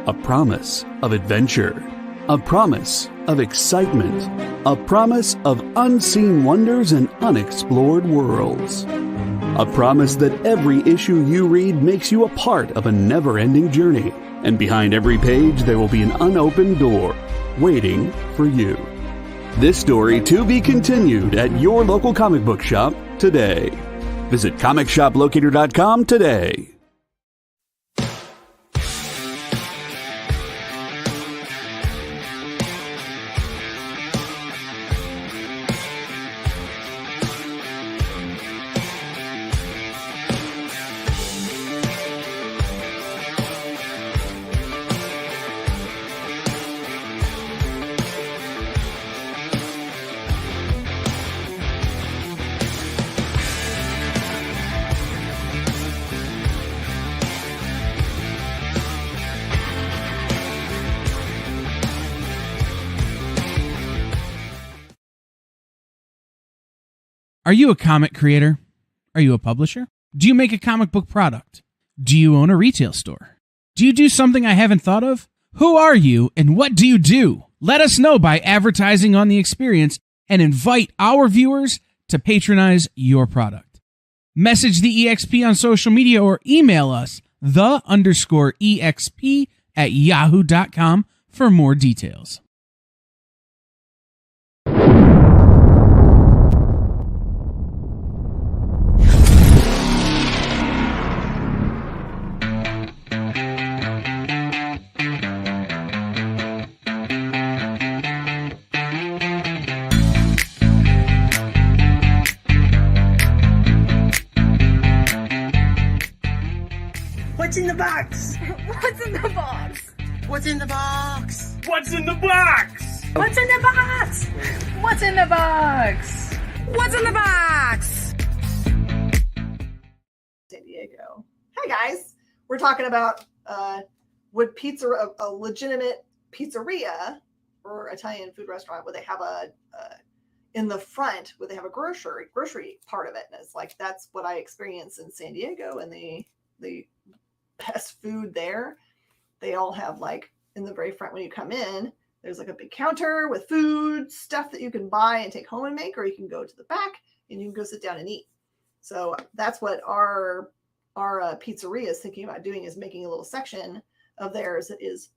of adventure, a promise of excitement, a promise of unseen wonders and unexplored worlds. A promise that every issue you read makes you a part of a never-ending journey, and behind every page there will be an unopened door waiting for you. This story to be continued at your local comic book shop today. Visit comicshoplocator.com today. Are you a comic creator? Are you a publisher? Do you make a comic book product? Do you own a retail store? Do you do something I haven't thought of? Who are you and what do you do? Let us know by advertising on the experience and invite our viewers to patronize your product. Message the EXP on social media or email us the_EXP@yahoo.com for more details. What's in the box? What's in the box? What's in the box? What's in the box? What's in the box? What's in the box? What's in the box? San Diego. Hi guys, we're talking about would a legitimate pizzeria or Italian food restaurant, would they have a in the front, would they have a grocery part of it? And it's like, that's what I experienced in San Diego, and the best food there. They all have, like, in the very front when you come in, there's like a big counter with food stuff that you can buy and take home and make, or you can go to the back and you can go sit down and eat. So that's what our pizzeria is thinking about doing, is making a little section of theirs that is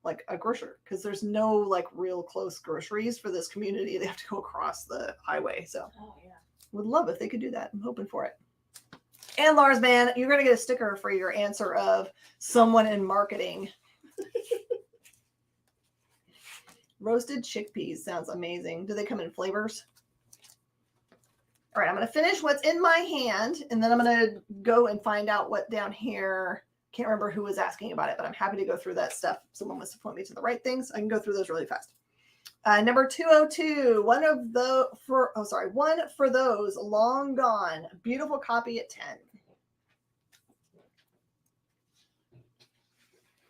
like a grocer, because there's no like real close groceries for this community. They have to go across the highway. So would love if they could do that. I'm hoping for it. And Lars, man, you're going to get a sticker for your answer of someone in marketing. Roasted chickpeas sounds amazing. Do they come in flavors? All right, I'm going to finish what's in my hand, and then I'm going to go and find out what down here. Can't remember who was asking about it, but I'm happy to go through that stuff. Someone wants to point me to the right things. I can go through those really fast. Number 202, one for those long gone. Beautiful copy at 10.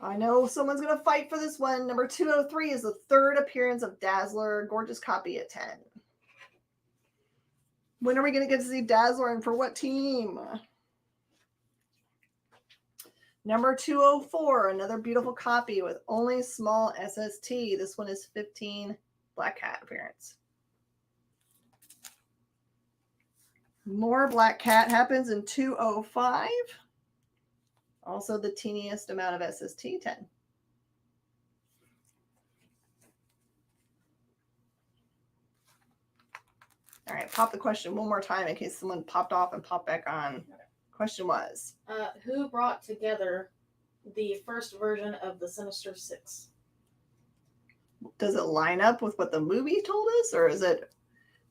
I know someone's going to fight for this one. Number 203 is the third appearance of Dazzler. Gorgeous copy at 10. When are we going to get to see Dazzler, and for what team? Number 204, another beautiful copy with only small SST. This one is 15 Black Cat appearance. More Black Cat happens in 205. Also the teeniest amount of SST, 10. All right, pop the question one more time in case someone popped off and popped back on. Question was, who brought together the first version of the Sinister Six? does it line up with what the movie told us, or is it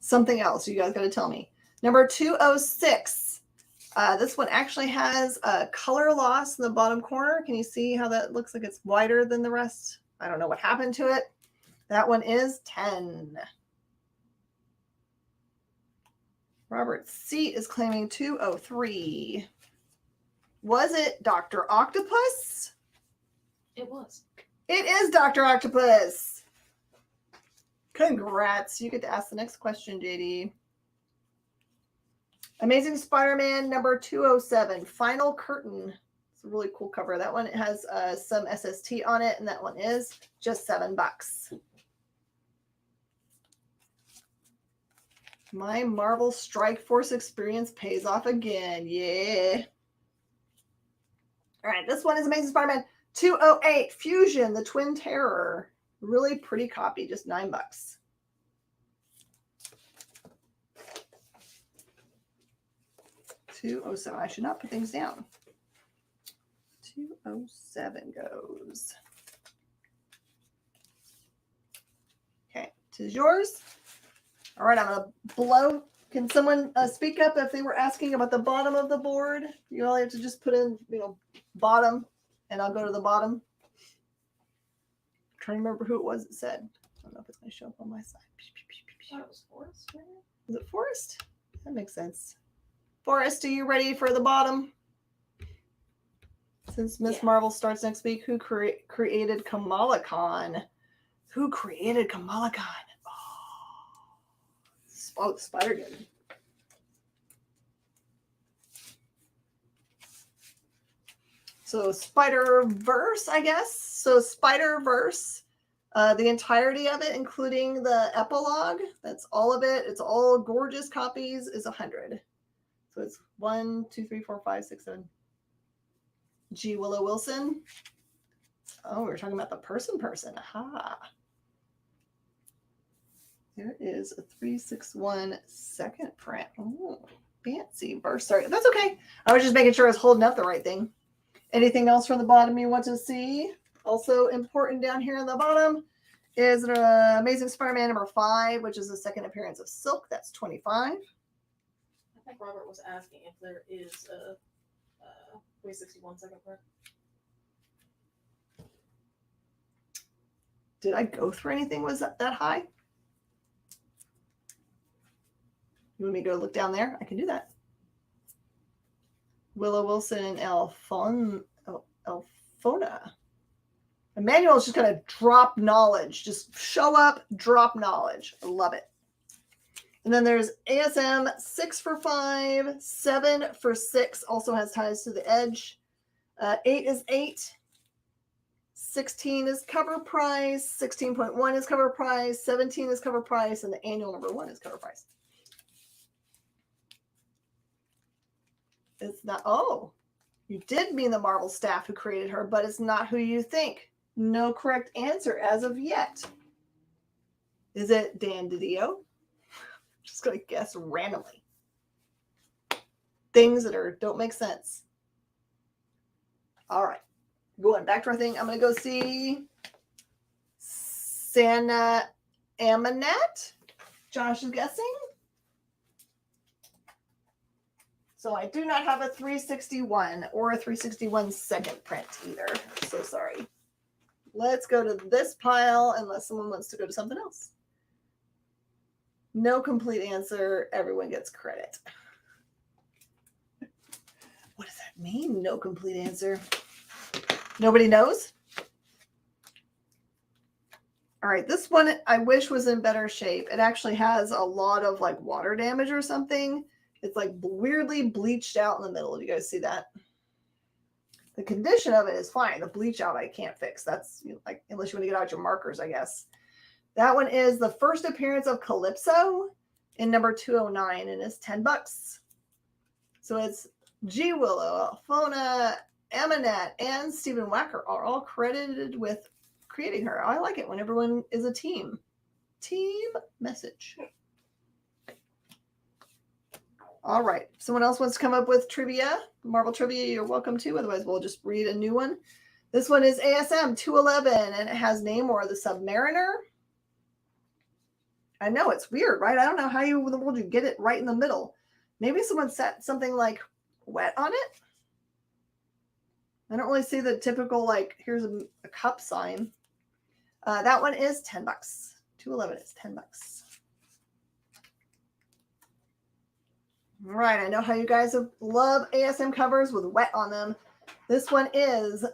something else? You guys got to tell me. Number 206. This one actually has a color loss in the bottom corner. Can you see how that looks like it's wider than the rest? I don't know what happened to it. That one is 10. Robert Seat is claiming 203. Was it Dr. Octopus? It was. It is Dr. Octopus. Congrats. You get to ask the next question, JD. Amazing Spider-Man number 207, Final Curtain. It's a really cool cover. That one has some SST on it, and that one is just $7. My Marvel Strike Force experience pays off again. Yeah. All right, this one is Amazing Spider-Man 208, Fusion, the Twin Terror. Really pretty copy, just $9. 207. I should not put things down. 207 goes. Okay, 'tis yours. All right, I'm gonna blow. Can someone speak up if they were asking about the bottom of the board? You only have to just put in, bottom, and I'll go to the bottom. I'm trying to remember who it was that said. I don't know if it's gonna show up on my side. I thought it was Forrest. Right? Is it Forrest? That makes sense. Forrest, are you ready for the bottom? Since Miss Marvel starts next week, who created Kamala Khan? Who created Kamala Khan? Oh, the spider did. So Spider-Verse, I guess. So Spider-Verse, the entirety of it, including the epilogue, that's all of it. It's all gorgeous copies, is 100. So it's 1, 2, 3, 4, 5, 6, 7. G. Willow Wilson. Oh, we're talking about the person. Aha. There is a 361 second print. Oh, fancy verse. Sorry, that's okay. I was just making sure I was holding up the right thing. Anything else from the bottom you want to see? Also important down here on the bottom is an Amazing Spider-Man number 5, which is the second appearance of Silk. That's 25. I think Robert was asking if there is a 361 second print. Did I go through anything? Was that high? You want me to go look down there? I can do that. Willow Wilson and Elfona. Emmanuel's just going to drop knowledge. Just show up, drop knowledge. I love it. And then there's ASM 6 for 5, 7 for 6. Also has ties to the edge. 8 is 8. 16 is cover price. 16.1 is cover price. 17 is cover price. And the annual number 1 is cover price. It's not. Oh, you did mean the Marvel staff who created her, but it's not who you think. No correct answer as of yet. Is it Dan DiDio? Just going to guess randomly. Things that don't make sense. All right. Going back to our thing. I'm going to go see Santa Amanat. Josh is guessing. So I do not have a 361 or a 361 second print either. I'm so sorry. Let's go to this pile unless someone wants to go to something else. No complete answer. Everyone gets credit. What does that mean? No complete answer. Nobody knows? All right, this one I wish was in better shape. It actually has a lot of like water damage or something. It's like weirdly bleached out in the middle. Do you guys see that? The condition of it is fine. The bleach out I can't fix. That's like, unless you want to get out your markers, I guess. That one is the first appearance of Calypso in number 209 and it's $10. So it's G. Willow, Alfona, Amanat, and Stephen Wacker are all credited with creating her. I like it when everyone is a team. Team message. All right. If someone else wants to come up with trivia, Marvel trivia, you're welcome to. Otherwise, we'll just read a new one. This one is ASM 211, and it has Namor the Submariner. I know, it's weird, right? I don't know how in the world you get it right in the middle. Maybe someone set something like wet on it. I don't really see the typical, like, here's a cup sign. That one is $10. 211 is $10. All right, I know how you guys love ASM covers with wet on them. This one is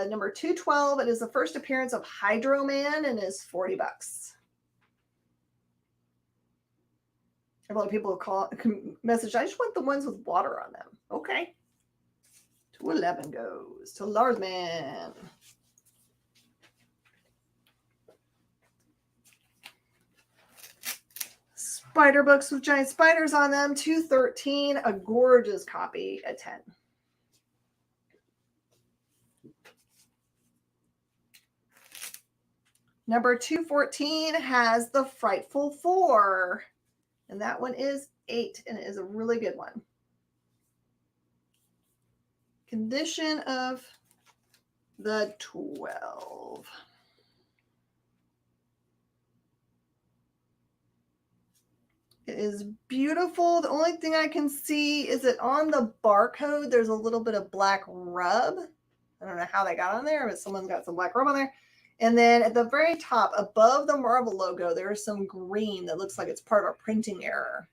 number 212. It is the first appearance of Hydro Man and is $40. A lot of people message, I just want the ones with water on them. Okay. 211 goes to Lars Man. Spider books with giant spiders on them, 213, a gorgeous copy at 10. Number 214 has the Frightful Four, and that one is 8, and it is a really good one. Condition of the 12. It is beautiful. The only thing I can see is that on the barcode, there's a little bit of black rub. I don't know how they got on there, but someone's got some black rub on there. And then at the very top, above the Marvel logo, there is some green that looks like it's part of a printing error.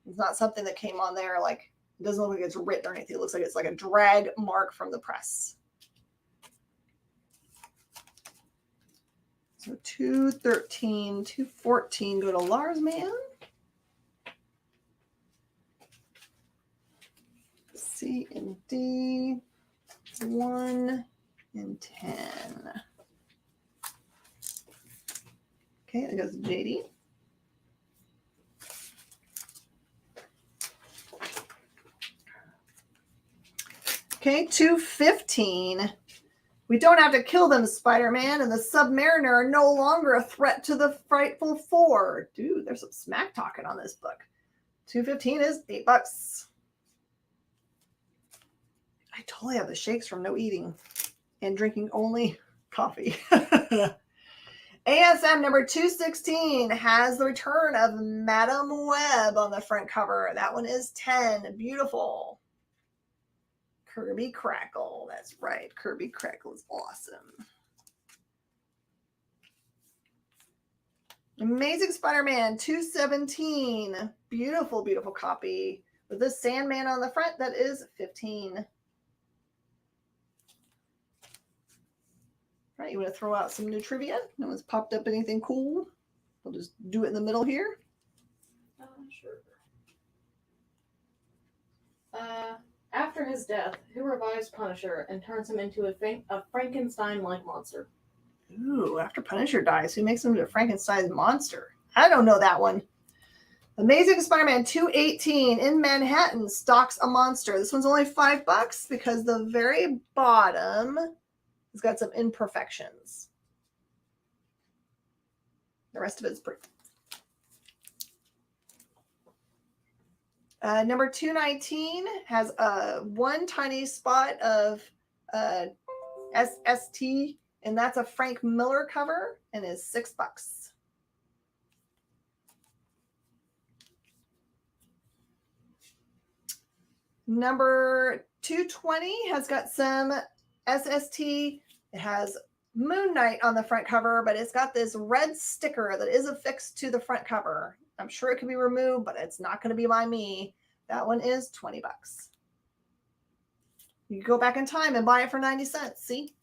It's not something that came on there. Like, it doesn't look like it's written or anything. It looks like it's like a drag mark from the press. So 213, 214 go to Lars Man. C and D, 1 and 10. Okay, that goes to JD. Okay, 215. We don't have to kill them, Spider-Man, and the Submariner are no longer a threat to the Frightful Four. Dude, there's some smack talking on this book. 215 is $8. I totally have the shakes from no eating and drinking only coffee. ASM number 216 has the return of Madam Web on the front cover. That one is 10. Beautiful. Kirby Crackle. That's right. Kirby Crackle is awesome. Amazing Spider-Man 217. Beautiful, beautiful copy. With the Sandman on the front, that is 15. All right, you want to throw out some new trivia? No one's popped up anything cool? We'll just do it in the middle here. Sure. After his death, who revives Punisher and turns him into a Frankenstein-like monster? Ooh, after Punisher dies, who makes him into a Frankenstein monster? I don't know that one. Amazing Spider-Man 218 in Manhattan stalks a monster. This one's only $5 because the very bottom has got some imperfections. The rest of it's pretty. Number 219 has one tiny spot of SST, and that's a Frank Miller cover and is $6. Number 220 has got some SST. It has Moon Knight on the front cover, but it's got this red sticker that is affixed to the front cover. I'm sure it can be removed, but it's not going to be by me. That one is $20. You can go back in time and buy it for 90 cents. See?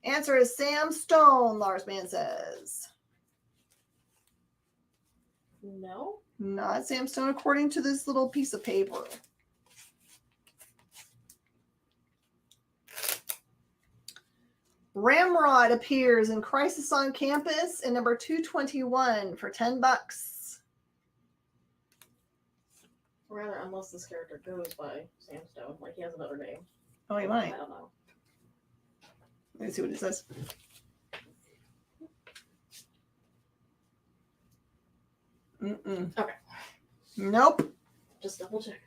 Answer is Sam Stone, Lars Man says. No. Not Sam Stone, according to this little piece of paper. Ramrod appears in Crisis on Campus in number 221 for $10. Rather, unless this character goes by Sam Stone, like he has another name. Oh, he might. I don't know. Let me see what it says. Okay. Nope. Just double check.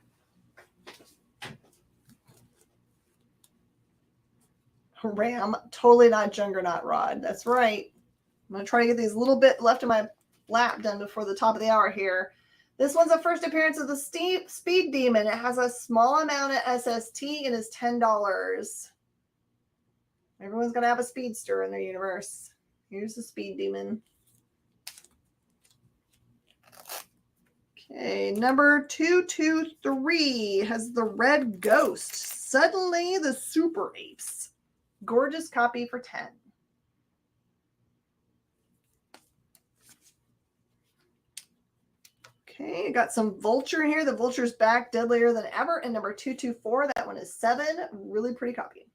Ram, totally not Juggernaut Rod. That's right. I'm going to try to get these little bit left in my lap done before the top of the hour here. This one's the first appearance of the Speed Demon. It has a small amount of SST and is $10. Everyone's going to have a speedster in their universe. Here's the Speed Demon. Okay, number 223 has the Red Ghost. Suddenly the Super Apes. Gorgeous copy for 10. Okay, got some Vulture here. The Vulture's back, deadlier than ever. And number 224, that one is 7. Really pretty copy.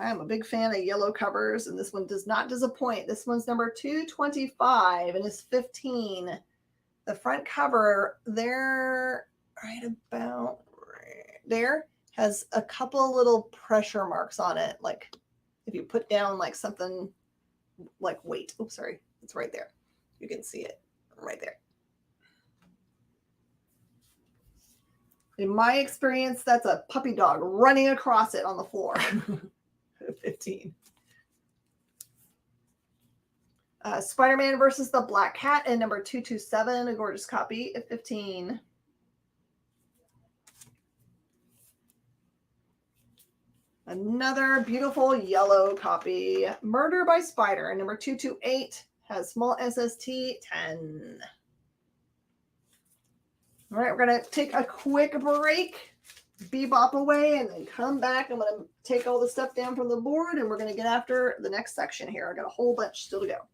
I am a big fan of yellow covers, and this one does not disappoint. This one's number 225 and is 15. The front cover there, right about there, has a couple little pressure marks on it. Like if you put down like something like weight. Oops, sorry. It's right there. You can see it right there. In my experience, that's a puppy dog running across it on the floor. 15. Spider-Man versus the Black Cat and number 227, a gorgeous copy at 15. Another beautiful yellow copy, Murder by Spider, and number 228 has small SST 10. All right, we're going to take a quick break, bebop away, and then come back. I'm going to take all the stuff down from the board, and we're going to get after the next section here. I got a whole bunch still to go.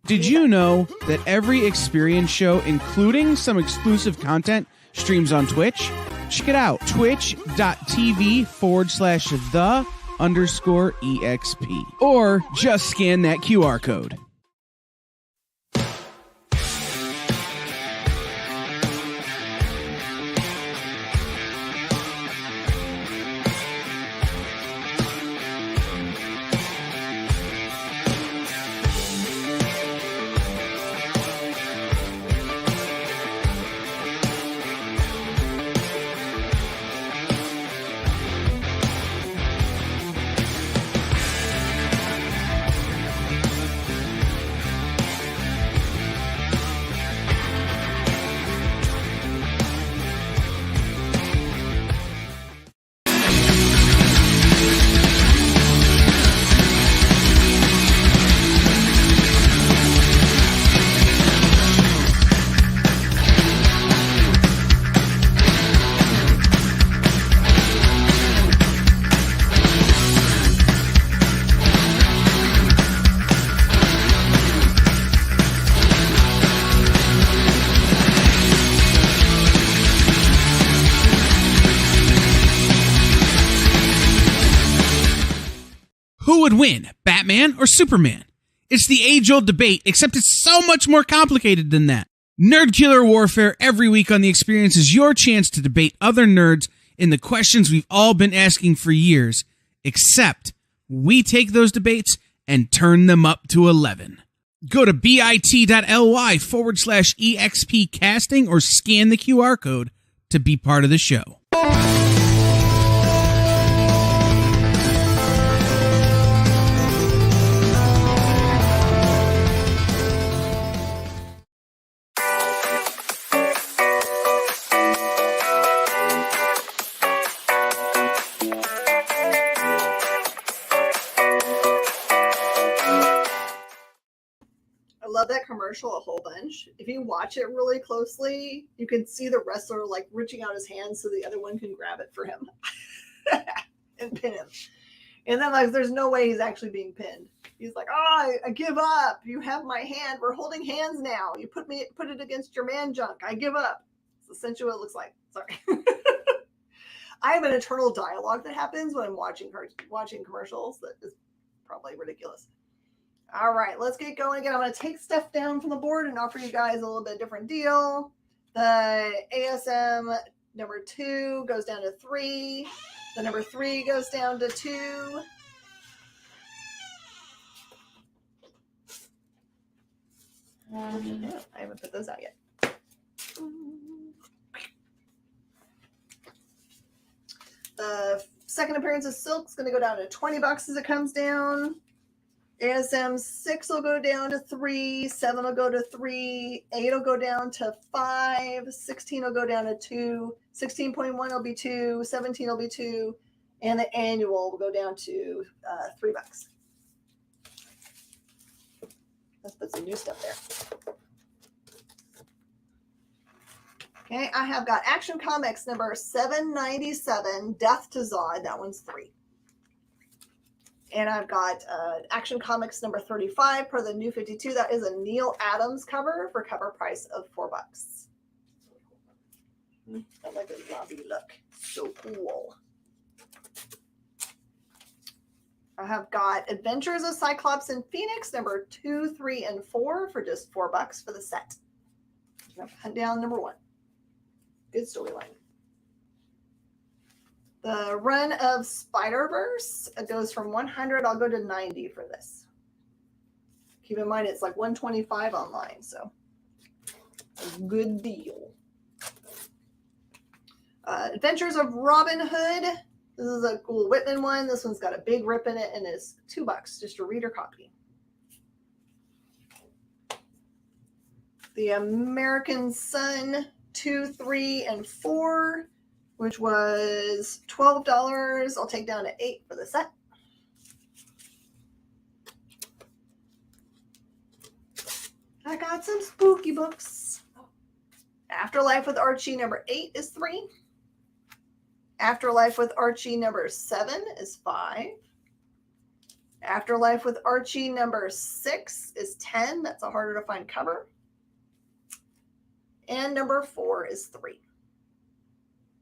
Did you know that every experience show, including some exclusive content, streams on Twitch? Check it out, twitch.tv/the_EXP. Or just scan that QR code. Who would win, Batman or Superman? It's the age-old debate, except it's so much more complicated than that. Nerd Killer Warfare every week on The Experience is your chance to debate other nerds in the questions we've all been asking for years, except we take those debates and turn them up to 11. Go to bit.ly/EXP casting or scan the QR code to be part of the show. Love that commercial a whole bunch. If you watch it really closely, you can see the wrestler like reaching out his hand so the other one can grab it for him and pin him. And then like there's no way he's actually being pinned. He's like, oh, I give up. You have my hand. We're holding hands now. You put it against your man junk. I give up. It's essentially what it looks like. Sorry. I have an internal dialogue that happens when I'm watching commercials that is probably ridiculous. All right, let's get going again. I'm going to take stuff down from the board and offer you guys a little bit different deal. The ASM number 2 goes down to 3. The number 3 goes down to 2. I haven't put those out yet. The second appearance of Silk is going to go down to $20 as it comes down. ASM 6 will go down to 3, 7 will go to 3, 8 will go down to 5, 16 will go down to 2, 16.1 will be 2, 17 will be 2, and the annual will go down to $3. Let's put some new stuff there. Okay, I have got Action Comics number 797, Death to Zod. That one's 3. And I've got Action Comics number 35 for the New 52. That is a Neil Adams cover for cover price of $4. I like the lobby look. So cool. I have got Adventures of Cyclops and Phoenix number 2, 3, and 4 for just $4 for the set. I'm gonna hunt down number 1. Good storyline. The run of Spider-Verse goes from 100. I'll go to 90 for this. Keep in mind it's like 125 online, so a good deal. Adventures of Robin Hood. This is a cool Whitman one. This one's got a big rip in it and is $2, just a reader copy. The American Sun 2, 3, and 4, which was $12. I'll take down to 8 for the set. I got some spooky books. Afterlife with Archie number 8 is 3. Afterlife with Archie number 7 is 5. Afterlife with Archie number 6 is 10. That's a harder to find cover. And number 4 is 3.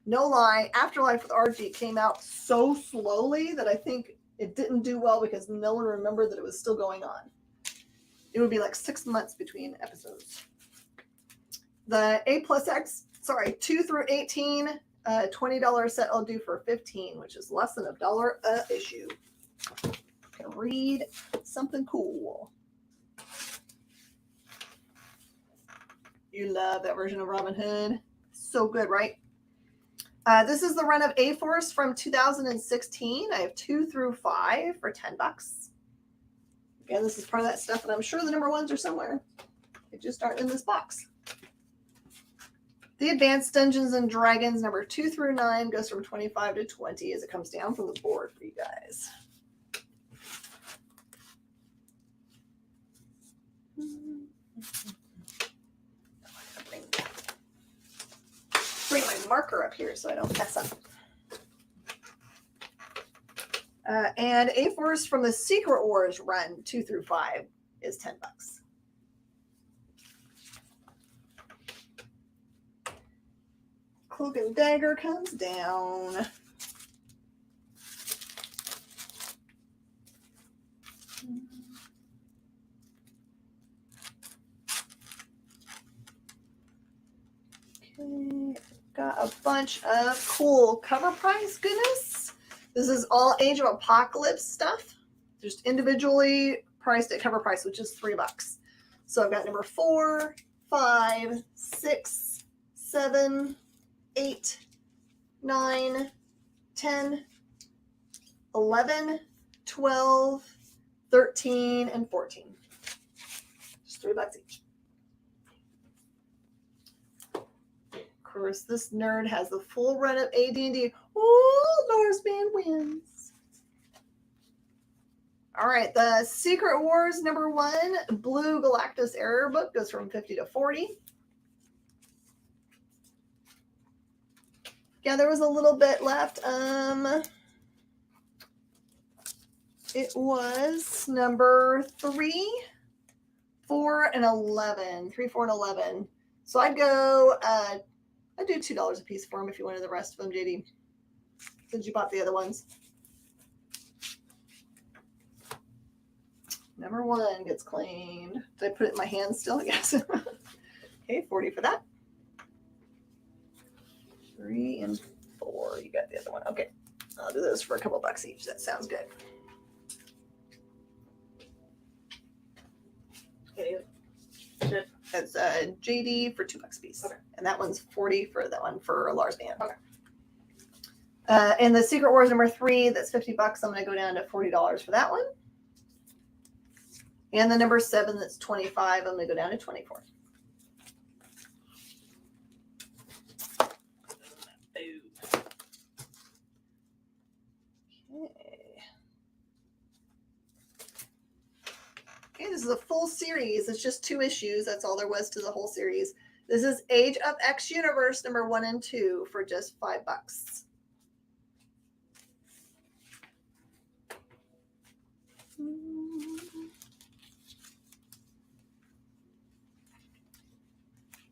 No lie, Afterlife with Archie came out so slowly that I think it didn't do well because no one remembered that it was still going on. It would be like 6 months between episodes. The A+X, 2 through 18, $20 set I'll do for $15, which is less than $1 a issue. Can read something cool. You love that version of Robin Hood. So good, right? This is the run of A-Force from 2016. I have 2 through 5 for $10. Again, this is part of that stuff, and I'm sure the number 1s are somewhere. They just aren't in this box. The Advanced Dungeons and Dragons number 2 through 9 goes from 25 to 20 as it comes down from the board for you guys. Bring my marker up here so I don't mess up. And A-Force from the Secret Wars run 2 through 5 is $10. Cloak and Dagger comes down. Okay, got a bunch of cool cover price goodness. This is all Age of Apocalypse stuff, just individually priced at cover price, which is $3. So I've got number 4, 5, 6, 7, 8, 9, 10, 11, 12, 13, and 14. Just $3 each. Of course, this nerd has the full run of AD&D. Oh, Lars Band wins. All right, the Secret Wars number 1 Blue Galactus Error book goes from 50 to 40. Yeah, there was a little bit left. It was number 3, 4, and 11. 3, 4, and 11. So I'd go, I'd do $2 a piece for them if you wanted the rest of them, JD, since you bought the other ones. Number 1 gets claimed. Did I put it in my hand still? Yes. Okay, 40 for that. 3 and 4. You got the other one. Okay. I'll do those for a couple bucks each. That sounds good. Okay. That's JD for $2 a piece. Okay. And that one's 40 for that one for Lars Band. Okay. And the Secret Wars number 3, that's $50. I'm going to go down to $40 for that one. And the number 7, that's 25. I'm going to go down to 24. Okay, this is a full series. It's just 2 issues. That's all there was to the whole series. This is Age of X Universe number 1 and 2 for just $5.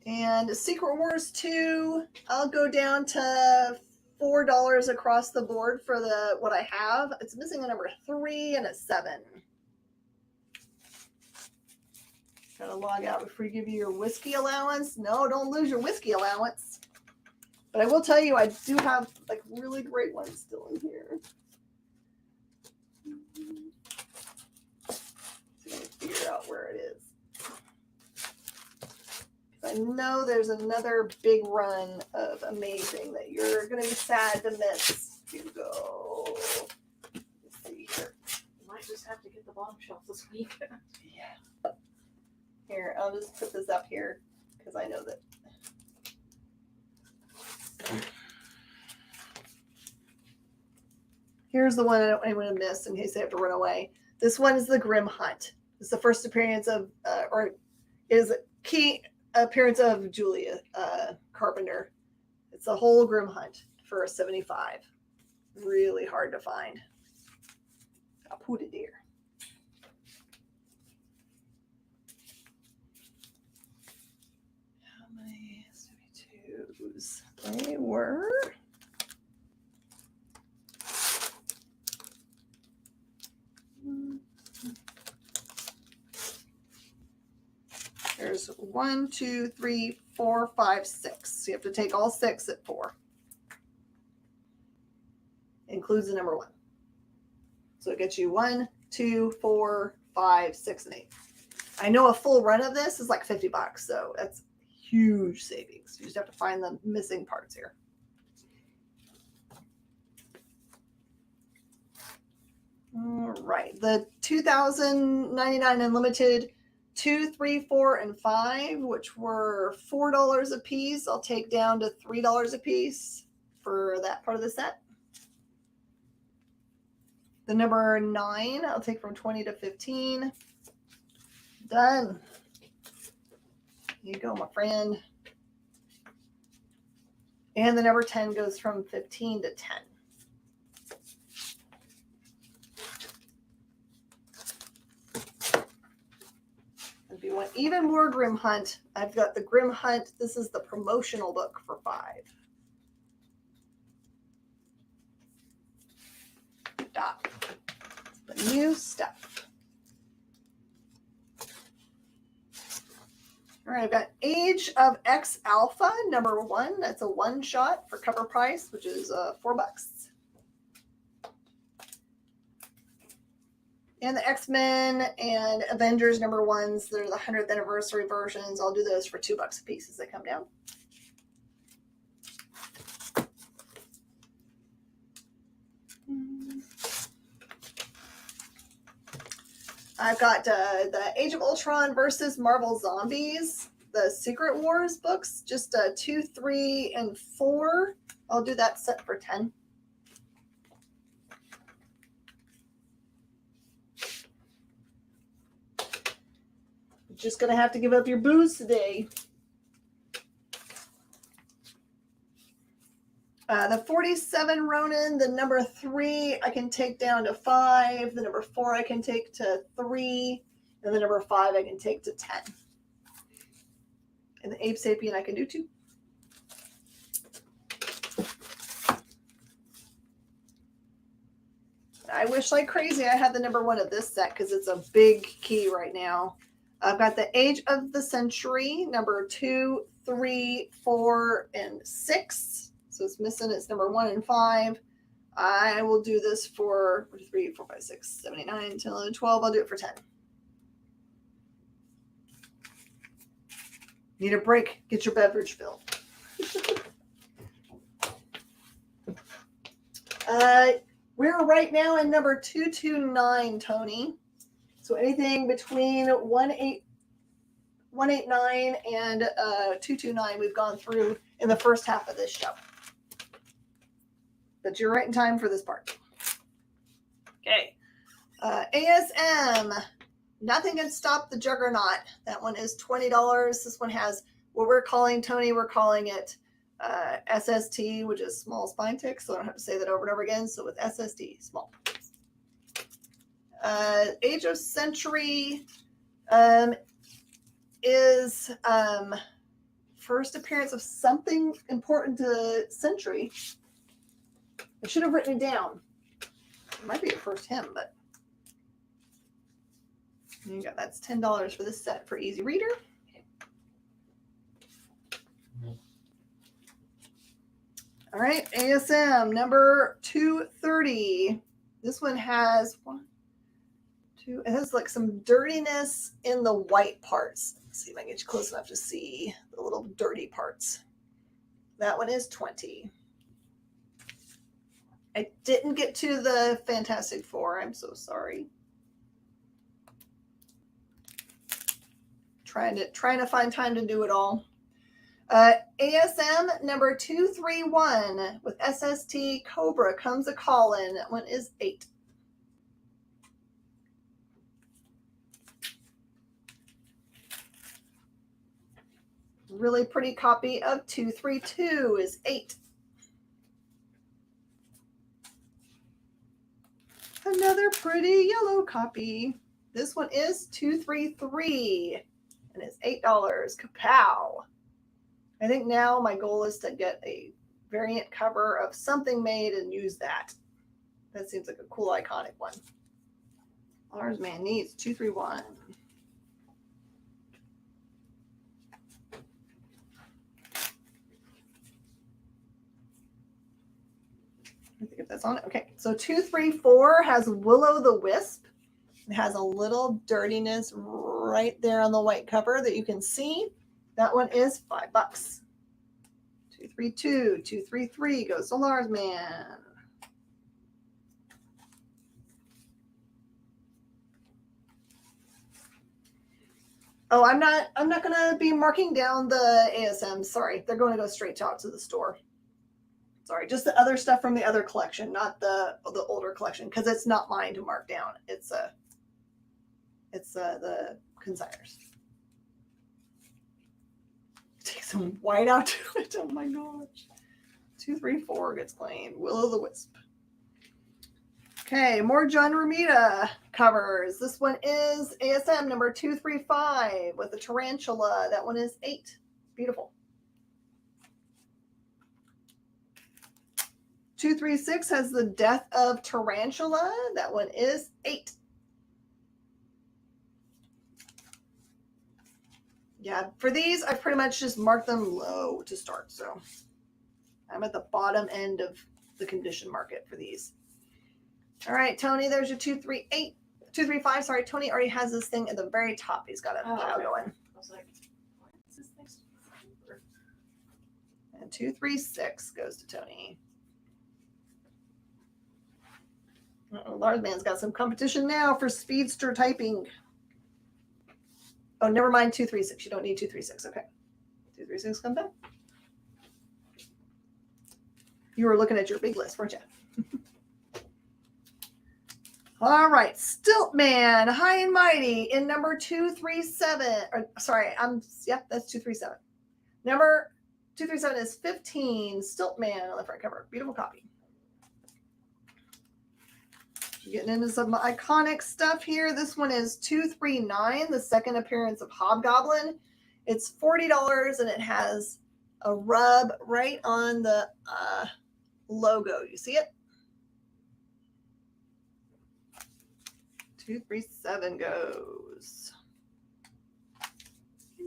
And Secret Wars 2, I'll go down to $4 across the board for what I have. It's missing a number 3 and a 7. Gotta log out before you give you your whiskey allowance. No, don't lose your whiskey allowance. But I will tell you, I do have like really great ones still in here. So I'm gonna figure out where it is. I know there's another big run of amazing that you're gonna be sad to miss. Here we go. Let's see here. You might just have to get the bottom shelf this week. Yeah. Here, I'll just put this up here because I know that. Here's the one I don't want to miss in case they have to run away. This one is the Grim Hunt. It's the first appearance of, or is key appearance of Julia Carpenter. It's a whole Grim Hunt for a 75. Really hard to find. I'll put it there. How many 72s? They were. There's 1, 2, 3, 4, 5, 6. So you have to take all 6 at 4. Includes the number 1. So it gets you 1, 2, 4, 5, 6, and 8. I know a full run of this is like $50, so that's huge savings. You just have to find the missing parts here. All right, the 2099 Unlimited 2, 3, 4, and 5, which were $4 a piece. I'll take down to $3 a piece for that part of the set. The number 9, I'll take from 20 to 15. Done. Here you go, my friend. And the number 10 goes from 15 to 10. If you want even more Grim Hunt, I've got the Grim Hunt. This is the promotional book for 5. Stop. The new stuff. All right, I've got Age of X Alpha, number 1. That's a one-shot for cover price, which is $4. And the X-Men and Avengers number 1s, they're the 100th anniversary versions. I'll do those for $2 a piece as they come down. I've got the Age of Ultron versus Marvel Zombies, the Secret Wars books, just 2, 3, and 4. I'll do that set for 10. Just gonna have to give up your booze today. The 47 Ronin, the number 3 I can take down to 5. The number 4 I can take to 3. And the number 5 I can take to 10. And the Ape Sapien I can do 2. I wish like crazy I had the number 1 of this set because it's a big key right now. I've got the Age of the Century, number 2, 3, 4, and 6. So it's missing its number 1 and 5. I will do this for 3, 4, 5, 6, 7, 8, 9, 10, 11, 12. I'll do it for 10. Need a break. Get your beverage filled. We're right now in number 229, Tony. So anything between 189 and 229 we've gone through in the first half of this show. But you're right in time for this part. Okay. ASM. Nothing Can Stop the Juggernaut. That one is $20. This one has what we're calling Tony, we're calling it SST, which is small spine tick. So I don't have to say that over and over again. So with SST, small. Age of Century is first appearance of something important to Century. I should have written it down. It might be a first hymn, but you got that's $10 for this set for Easy Reader. All right, ASM number 230. This one has it has like some dirtiness in the white parts. Let's see if I can get you close enough to see the little dirty parts. That one is 20. I didn't get to the Fantastic Four. I'm so sorry. Trying to find time to do it all. ASM number 231 with SST Cobra comes a call-in. That one is 8. Really pretty copy of 232 is 8. Another pretty yellow copy. This one is 233 and it's $8. Kapow. I think now my goal is to get a variant cover of something made and use that. That seems like a cool iconic one. Lars Man needs 231. I think if that's on it. Okay, so 234 has Willow the Wisp. It has a little dirtiness right there on the white cover that you can see. That one is $5. 232, 233 goes to Lars Man. Oh, I'm not gonna be marking down the ASM. Sorry, they're going to go straight out to the store. Sorry, just the other stuff from the other collection, not the older collection, because it's not mine to mark down. It's the consigners. Take some white out to it. Oh my gosh. 234 gets claimed. Willow the Wisp. Okay, more John Romita covers. This one is ASM number 235 with the tarantula. That one is 8. Beautiful. 236 has the death of tarantula. That one is 8. Yeah, for these, I've pretty much just marked them low to start. So I'm at the bottom end of the condition market for these. All right, Tony, there's your 238. 235, sorry. Tony already has this thing at the very top. He's got a pile going. I was like, what is this thing? And 236 goes to Tony. Lars Man's got some competition now for speedster typing. Oh, never mind 236. You don't need 236. Okay. 236 come back. You were looking at your big list, weren't you? All right. Stiltman, High and Mighty in number 237. Yep, that's 237. Number 237 is 15. Stiltman on the front cover. Beautiful copy. Getting into some iconic stuff here. This one is 239, the second appearance of Hobgoblin. It's $40 and it has a rub right on the logo. You see it? 237 goes.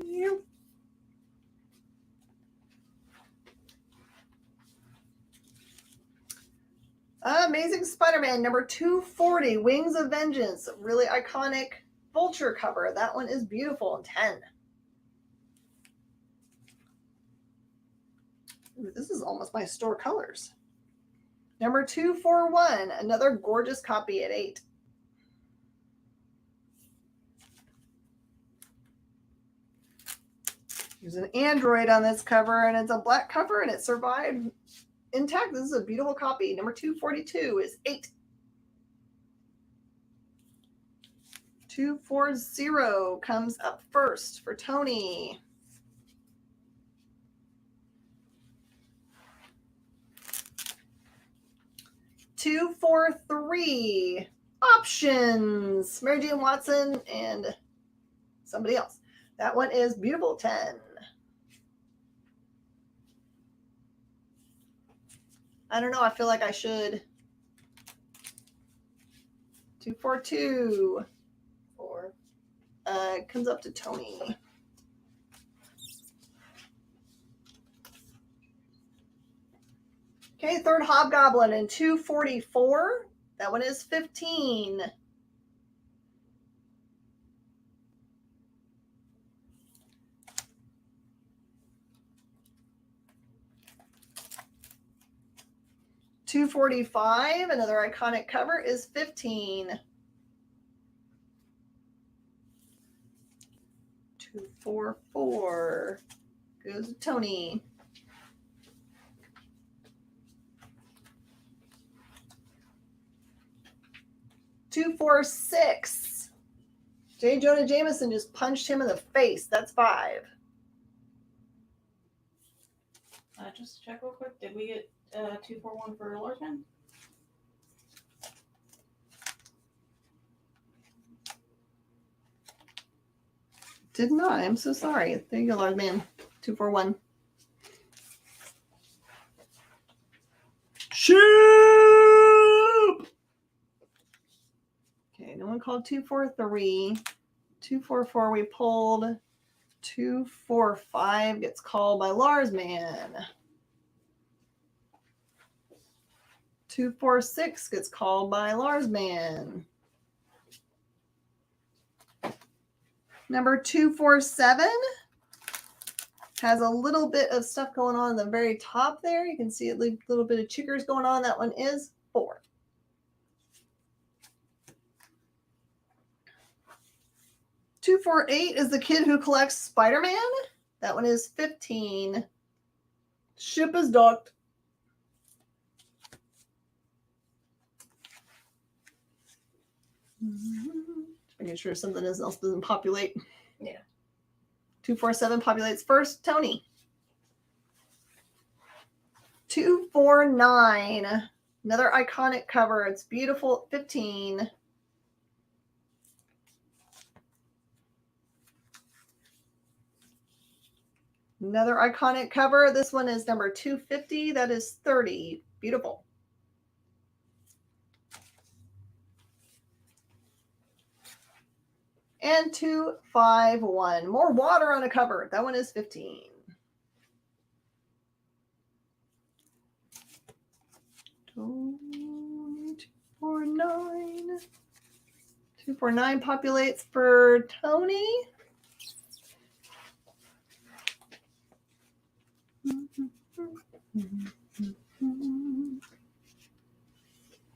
Yep. Amazing Spider-Man number 240, Wings of Vengeance. Really iconic vulture cover. That one is beautiful and 10. Ooh, this is almost my store colors. Number 241, another gorgeous copy at 8. There's an android on this cover and it's a black cover and it survived intact. This is a beautiful copy. Number 242 is 8. 240 comes up first for Tony. 243 options. Mary Jane Watson and somebody else. That one is beautiful. 10. I don't know. I feel like I should. 242. 4. Comes up to Tony. Okay, third Hobgoblin in 244. That one is 15. $245, another iconic cover, is 15. 244 goes to Tony. $246. J. Jonah Jameson just punched him in the face. That's 5. Just check real quick. Did we get 241 for Largeman? Did not. I'm so sorry. There you go, large man. 241. Shoop! Okay, no one called 243. 244 we pulled. 245 gets called by Lars Man. 246 gets called by Lars Man. Number 247 has a little bit of stuff going on the very top there. You can see a little bit of chiggers going on. That one is 4. $248 is the kid who collects Spider-Man. That one is 15. Ship is docked. Making sure something else doesn't populate. Yeah. 247 populates first. Tony. 249. Another iconic cover. It's beautiful. 15. Another iconic cover. This one is number 250. That is 30. Beautiful. And 251. More water on a cover. That one is 15. Tony, 249. 249 populates for Tony.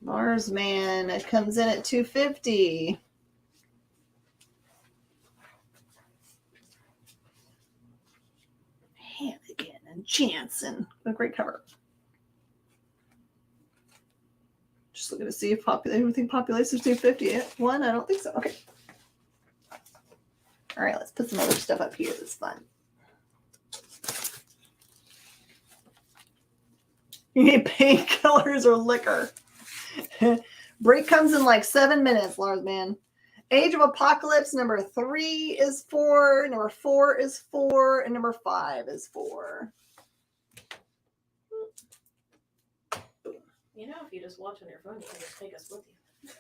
Mars Man, it comes in at 250. Hannigan and Jansen. What a great cover. Just looking to see if everything populates to 250. One, I don't think so. Okay. All right, let's put some other stuff up here that's fun. You need painkillers or liquor. Break comes in like 7 minutes, Lars Man. Age of Apocalypse, number 3 is 4, number 4 is 4, and number 5 is 4. You know, if you just watch on your phone, you can just take us with you.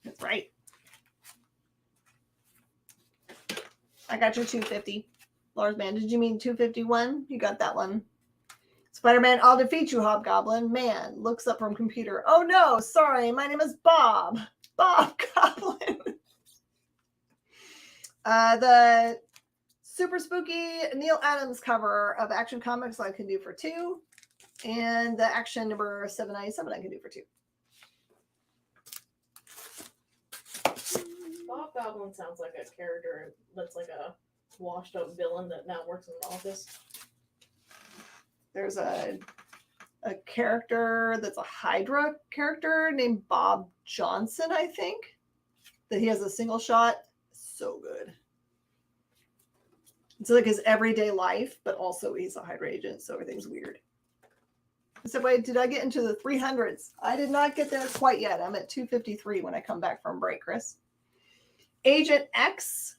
That's right. I got your 250. Lars Man, did you mean 251? You got that one. Spider-Man, I'll defeat you, Hobgoblin. Man looks up from computer. Oh no, sorry, my name is Bob. Bob Goblin. The super spooky Neil Adams cover of Action Comics I can do for 2. And the Action number 797 I can do for 2. Bob Goblin sounds like a character that's like a washed up villain that now works in an office. There's a character that's a Hydra character named Bob Johnson, I think. That he has a single shot. So good. It's like his everyday life, but also he's a Hydra agent, so everything's weird. I said, wait, did I get into the 300s? I did not get there quite yet. I'm at 253 when I come back from break, Chris. Agent X,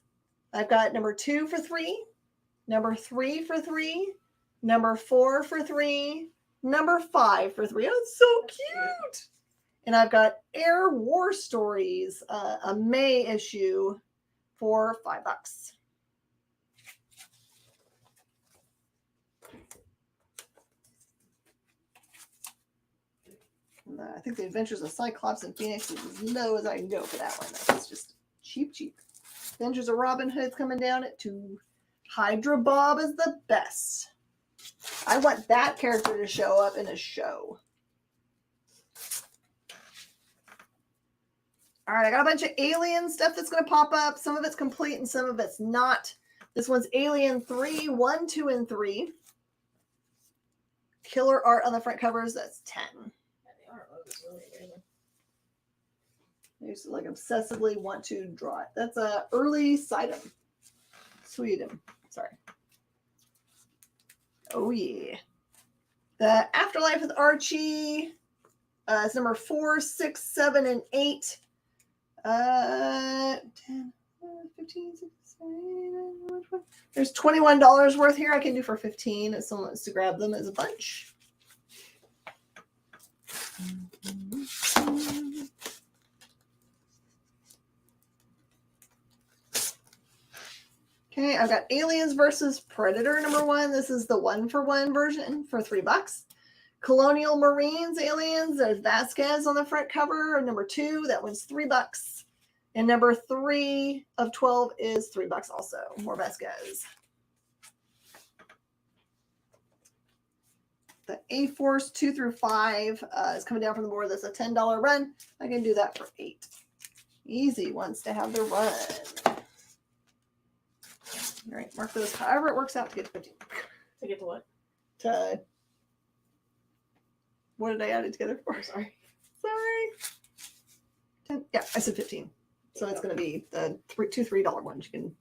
I've got number 2 for 3, number 3 for 3, number 4 for 3, number 5 for 3. Oh, it's so cute. And I've got Air War Stories, a May issue for $5. I think the Adventures of Cyclops and Phoenix is as low as I can go for that one. That's just cheap. Adventures of Robin Hood's coming down at 2. Hydra Bob is the best. I want that character to show up in a show. All right, I got a bunch of Alien stuff that's going to pop up. Some of it's complete and some of it's not. This one's Alien 3, 1, 2, and 3. Killer art on the front covers. That's 10. I used to like obsessively want to draw it. That's a early Sidem. Sweden. Sorry. Oh yeah. The Afterlife with Archie is number 4, 6, 7, and 8. 10, 15, 16, 17, 20. There's $21 worth here I can do for 15 if someone wants to grab them as a bunch. Okay, I've got Aliens versus Predator number 1. This is the 1-for-1 version for $3. Colonial Marines Aliens. There's Vasquez on the front cover. Number 2, that one's $3. And number 3 of 12 is $3 also. More Vasquez. The A-Force 2 through 5 is coming down from the board. That's a $10 run. I can do that for 8. Easy wants to have the run. All right, mark those however it works out to get to 15. To get to what? What did I add it together for? I'm sorry. 10. Yeah, I said 15. So it's going to be the $2 $3 ones you can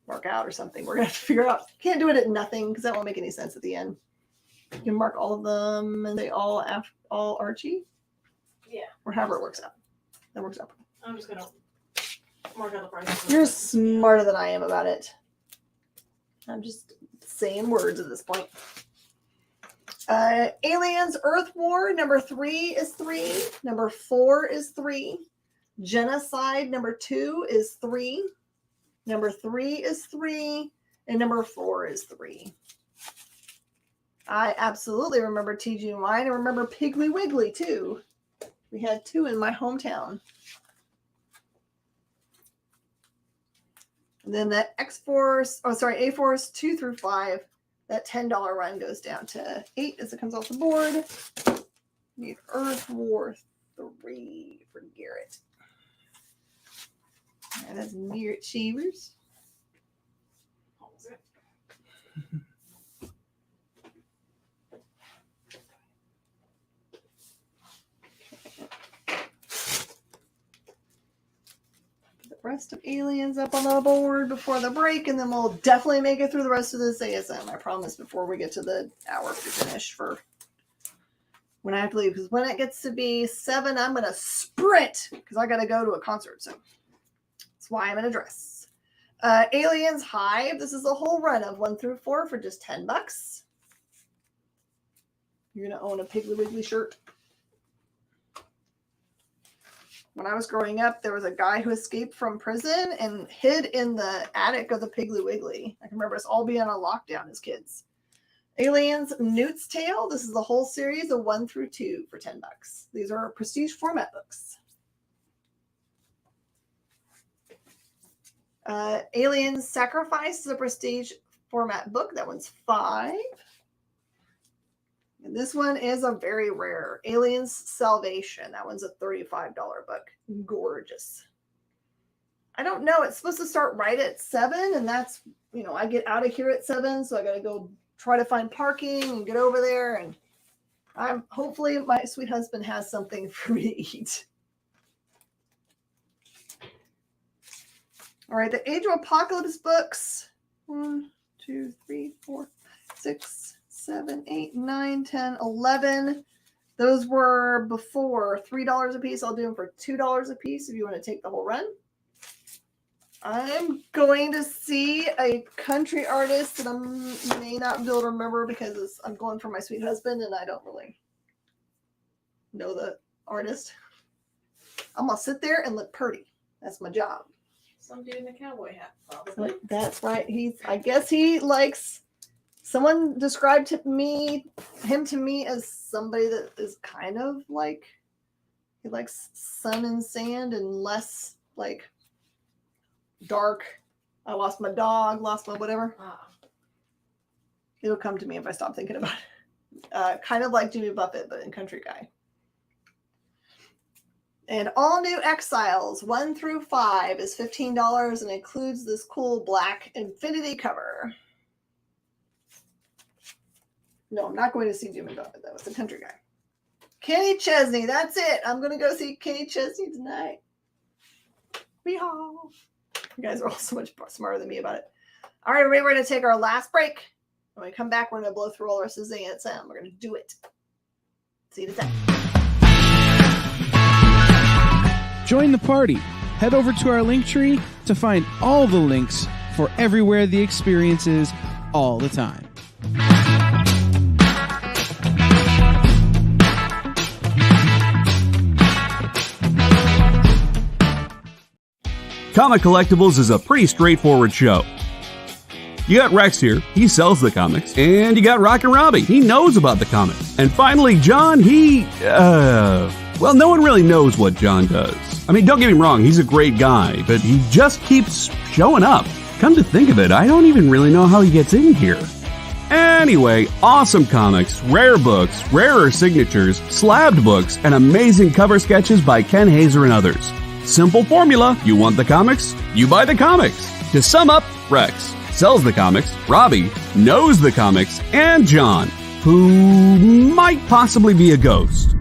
mark out or something. We're going to have to figure out. Can't do it at nothing because that won't make any sense at the end. You can mark all of them and they all Archie. Yeah. Or however it works out. That works out. I'm just going to mark out the price. You're smarter than I am about it. I'm just saying words at this point. Aliens Earth War, number 3 is 3. Number 4 is 3. Genocide, number 2 is 3. Number 3 is 3. And number 4 is 3. I absolutely remember TGY. I remember Piggly Wiggly, too. We had 2 in my hometown. And then the A-Force 2 through 5, that $10 run goes down to 8 as it comes off the board. Need Earth War 3 for Garrett. And that's Garrett Cheevers. What was it? Rest of Aliens up on the board before the break, and then we'll definitely make it through the rest of this ASM. I promise before we get to the hour to finish for when I have to leave. Because when it gets to be 7, I'm going to sprint because I got to go to a concert. So that's why I'm in a dress. Aliens Hive. This is a whole run of 1 through 4 for just $10. You're going to own a Piggly Wiggly shirt. When I was growing up, there was a guy who escaped from prison and hid in the attic of the Piggly Wiggly. I can remember us all being on lockdown as kids. Aliens Newt's Tale. This is the whole series of 1 through 2 for $10. These are prestige format books. Aliens Sacrifice is a prestige format book. That one's $5. And this one is a very rare Aliens Salvation. That one's a $35 book. Gorgeous. I don't know. It's supposed to start right at 7, and that's, I get out of here at 7, so I got to go try to find parking and get over there. And hopefully my sweet husband has something for me to eat. All right, the Age of Apocalypse books. 1, 2, 3, 4, 6, 7, 8, 9, 10, 11. Those were before $3 a piece. I'll do them for $2 a piece if you want to take the whole run. I'm going to see a country artist that I may not be able to remember because I'm going for my sweet husband and I don't really know the artist. I'm going to sit there and look pretty. That's my job. Some dude in a cowboy hat, probably. That's right. I guess he likes, someone described him to me as somebody that is kind of like, he likes sun and sand and less like dark. I lost my dog, lost my whatever. It'll come to me if I stop thinking about it. Kind of like Jimmy Buffett, but in country guy. And all new Exiles 1 through 5 is $15 and includes this cool black infinity cover. No, I'm not going to see Jimmy Buffett though. It's a country guy. Kenny Chesney, that's it. I'm going to go see Kenny Chesney tonight. Yeehaw. You guys are all so much smarter than me about it. All right, everybody, we're going to take our last break. When we come back, we're going to blow through all the rest of the ASM. We're going to do it. See you in a second. Join the party. Head over to our link tree to find all the links for everywhere the experience is all the time. Comic Collectibles is a pretty straightforward show. You got Rex here, he sells the comics, and you got Rockin' Robbie, he knows about the comics. And finally, John, well, no one really knows what John does. I mean, don't get me wrong, he's a great guy, but he just keeps showing up. Come to think of it, I don't even really know how he gets in here. Anyway, awesome comics, rare books, rarer signatures, slabbed books, and amazing cover sketches by Ken Hazer and others. Simple formula, you want the comics, you buy the comics. To sum up, Rex sells the comics, Robbie knows the comics, and John, who might possibly be a ghost.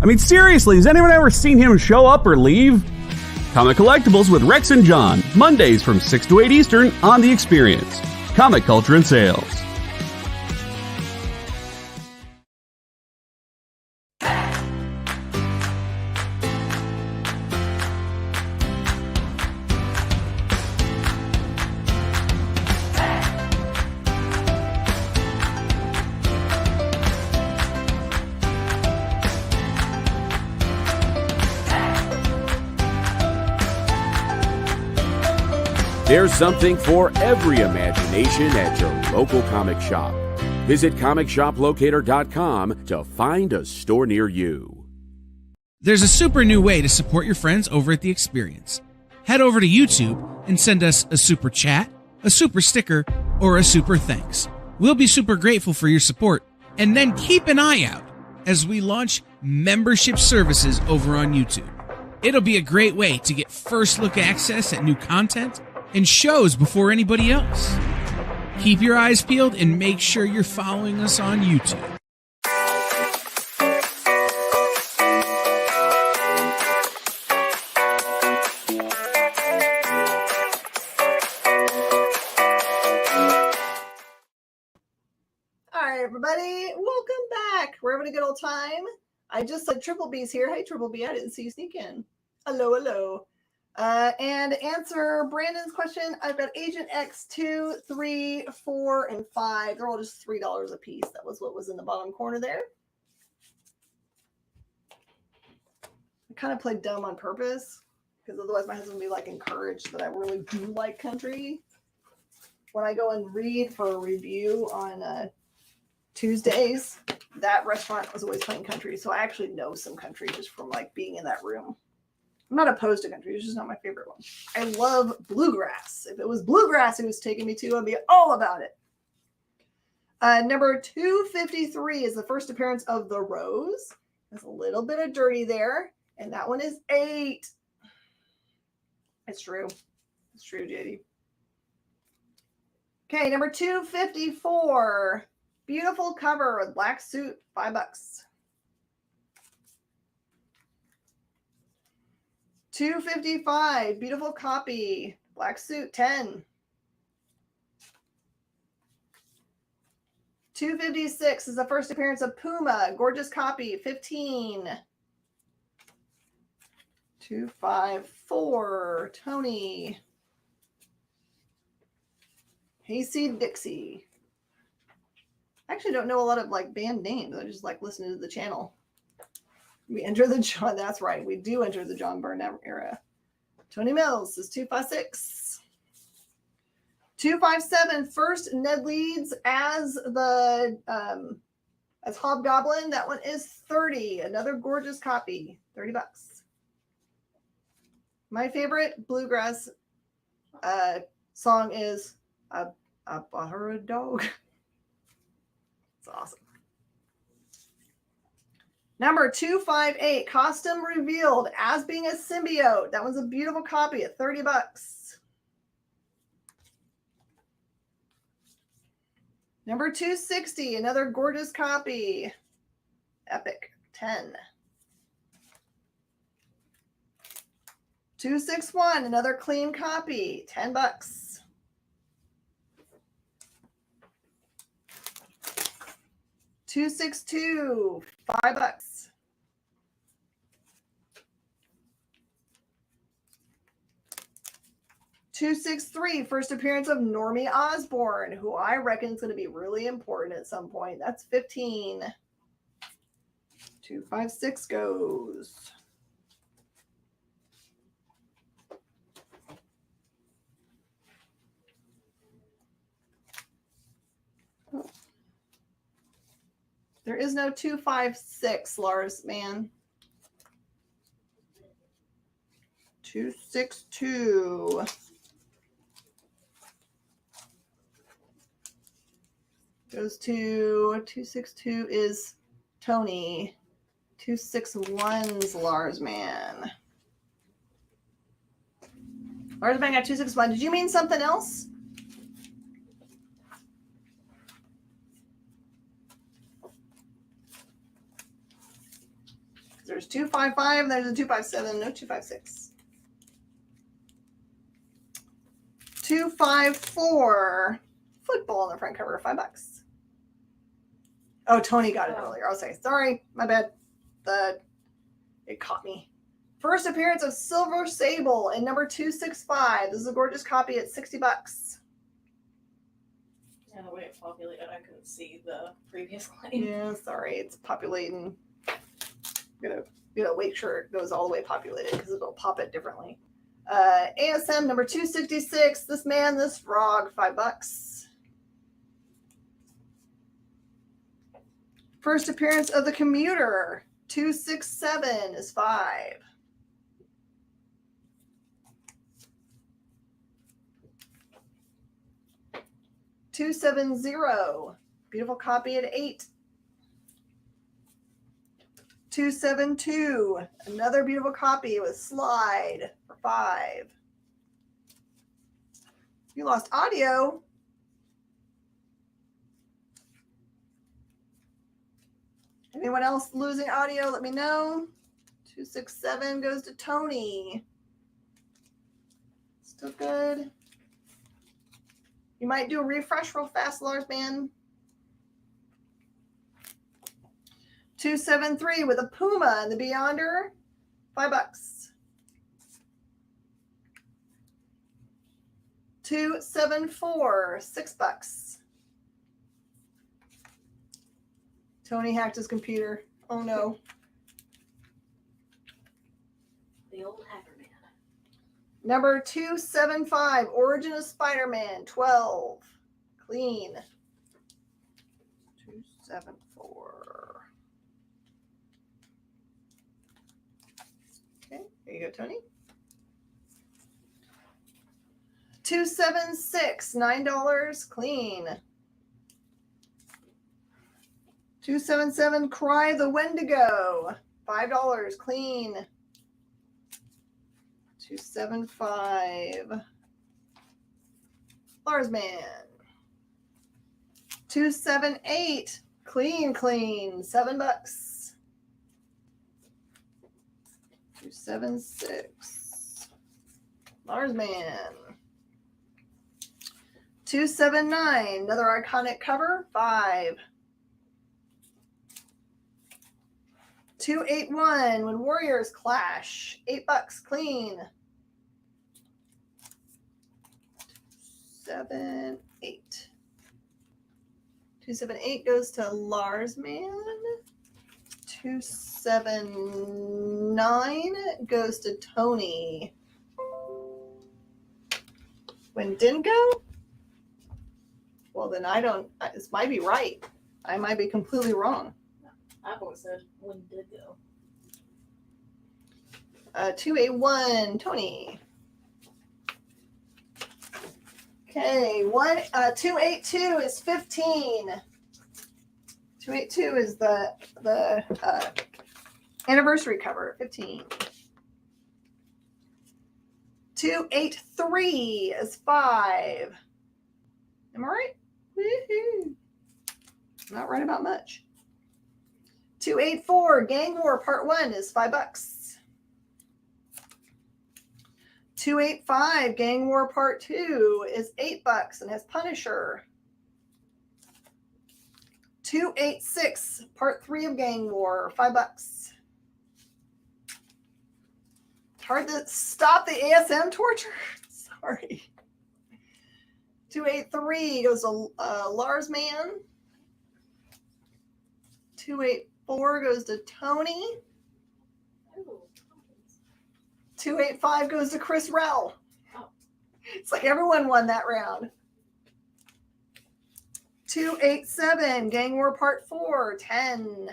I mean, seriously, has anyone ever seen him show up or leave? Comic Collectibles with Rex and John, Mondays from 6 to 8 Eastern on The Experience. Comic Culture and Sales. There's something for every imagination at your local comic shop. Visit comicshoplocator.com to find a store near you. There's a super new way to support your friends over at The Experience. Head over to YouTube and send us a super chat, a super sticker, or a super thanks. We'll be super grateful for your support. And then keep an eye out as we launch membership services over on YouTube. It'll be a great way to get first look access at new content and shows before anybody else. Keep your eyes peeled and make sure you're following us on YouTube. All right, everybody, welcome back. We're having a good old time. I just said Triple B's here. Hey, Triple B, I didn't see you sneak in. Hello, hello. And to answer Brandon's question, I've got Agent X 2, 3, 4, and 5. They're all just $3 a piece. That was what was in the bottom corner there. I kind of played dumb on purpose because otherwise my husband would be like encouraged that I really do like country. When I go and read for a review on Tuesdays, that restaurant was always playing country. So I actually know some country just from like being in that room. I'm not opposed to country. It's just not my favorite one. I love bluegrass. If it was bluegrass it was taking me to, I'd be all about it. Number 253 is the first appearance of the Rose. There's a little bit of dirty there. And that one is 8. It's true. It's true, JD. Okay, number 254. Beautiful cover with black suit, $5. 255, beautiful copy, black suit, 10. $2.56 is the first appearance of Puma. Gorgeous copy, 15. $2.54, Tony. Hasty Dixie. I actually don't know a lot of like band names. I just like listening to the channel. We enter the John. That's right. We do enter the John Burnett era. Tony Mills is $2.56. $2.57. First Ned Leeds as the as Hobgoblin. That one is 30. Another gorgeous copy. $30. My favorite bluegrass song is I Bought Her a Dog. It's awesome. Number 258, costume revealed as being a symbiote. That one's a beautiful copy at $30. Number 260, another gorgeous copy. Epic, 10. 261, another clean copy, $10. 262, $5. 263, first appearance of Normie Osborne, who I reckon is going to be really important at some point. That's 15. 256 goes. There is no 256, Lars, man. 262. Goes to 262 is Tony. 261's Lars Man. Lars Man got 261. Did you mean something else? There's 255 and there's a 257, no 256. 254. Football on the front cover, $5. Oh, Tony got it earlier. I'll say, sorry, my bad. It caught me. First appearance of Silver Sable in number 265. This is a gorgeous copy at $60. Yeah, the way it populated, I couldn't see the previous claim. Yeah, sorry, it's populating. I'm gonna make sure it goes all the way populated because it'll pop it differently. ASM number 266. This man, this frog, $5. First appearance of the Commuter, 267 is $5. $270, beautiful copy at $8. 272, another beautiful copy with slide for $5. You lost audio. Anyone else losing audio? Let me know. 267 goes to Tony. Still good. You might do a refresh real fast, Lars Man. 273 with a Puma and the Beyonder, $5. 274, $6. Tony hacked his computer. Oh no. The old hacker man. Number 275, Origin of Spider-Man, 12. Clean. 274. Okay, there you go, Tony. 276, $9, clean. 277, Cry the Wendigo, $5, clean. 275, Lars Man. 278, clean, $7. 276, Lars Man. 279, another iconic cover, 5. 281, When Warriors Clash, $8 clean. 7, 8. 278 goes to Larsman. 279 goes to Tony. Wendigo? Well, then this might be right. I might be completely wrong. I've always said Wendigo. 281, Tony. Okay, 282 is 15. 282 is the anniversary cover, 15. 283 is 5. Am I right? Woohoo. Not right about much. 284, Gang War Part 1 is $5. 285, Gang War Part 2 is $8 and has Punisher. 286, Part 3 of Gang War, $5. Hard to stop the ASM torture. Sorry. 283 goes to Lars Man. 284 goes to Tony. 285 goes to Chris Rell. It's like everyone won that round. 287, Gang War Part 4, 10.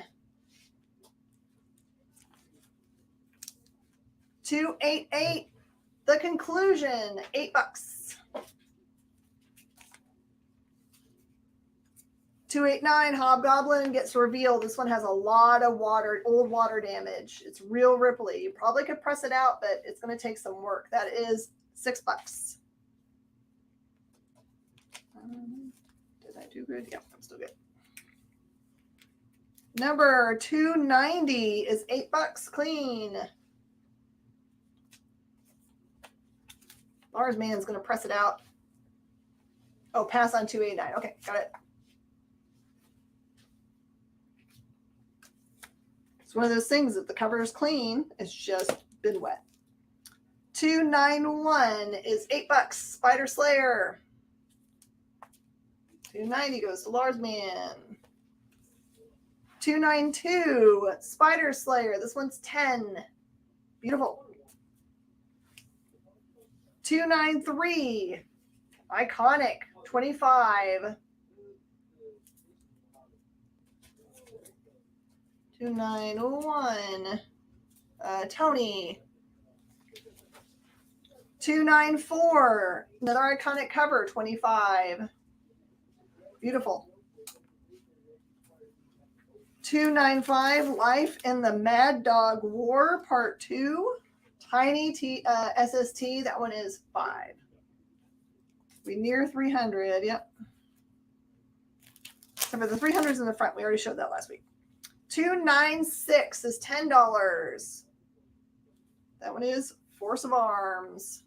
288, The Conclusion, $8. 289, Hobgoblin gets revealed. This one has a lot of old water damage. It's real ripply. You probably could press it out, but it's going to take some work. That is $6. Did I do good? Yep, I'm still good. Number 290 is $8 clean. Lars Man's going to press it out. Oh, pass on 289. Okay, got it. It's one of those things that the cover is clean. It's just been wet. 291 is $8. Spider Slayer. 290 goes to Lars Man. 292 Spider Slayer. This one's 10. Beautiful. 293 Iconic, 25. 291 Tony. 294 another iconic cover, 25. Beautiful. 295 Life in the Mad Dog War Part 2. Tiny SST. That one is 5. We near 300. Yep. So for the 300s in the front, we already showed that last week. 296 is $10. That one is Force of Arms.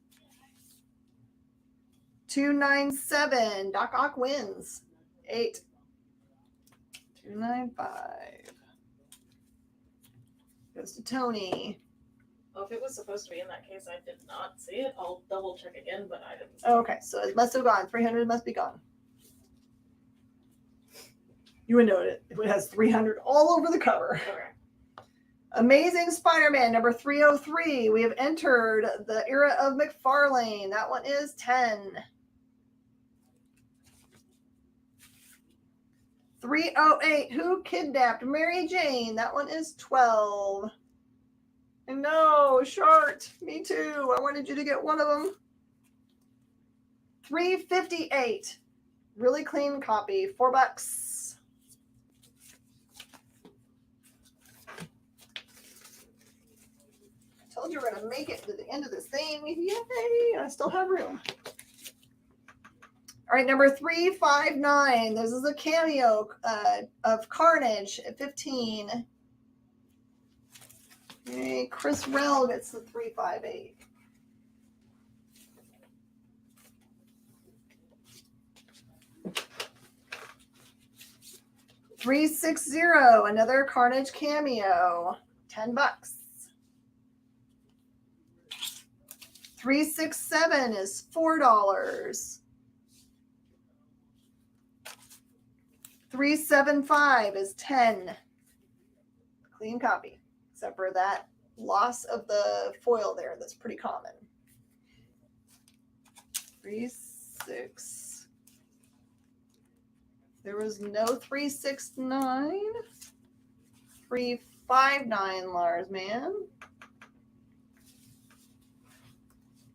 297 Doc Ock wins. 8. 295 goes to Tony. Oh, if it was supposed to be in that case, I did not see it. I'll double check again, but I didn't see it. Okay, so it must have gone. 300 must be gone. You would know it. It has 300 all over the cover. Okay. Amazing Spider-Man number 303. We have entered the era of McFarlane. That one is 10. 308. Who Kidnapped Mary Jane? That one is 12. No, Short. Me too. I wanted you to get one of them. 358. Really clean copy. $4. I told you we're going to make it to the end of this thing. Yay. I still have room. All right, number 359. This is a cameo of Carnage at 15. Okay, Chris Rell gets the 358. 360, another Carnage cameo, $10. 367 is $4. 375 is 10. Clean copy, except for that loss of the foil there. That's pretty common. 36. There was no 369. 359, Lars, man.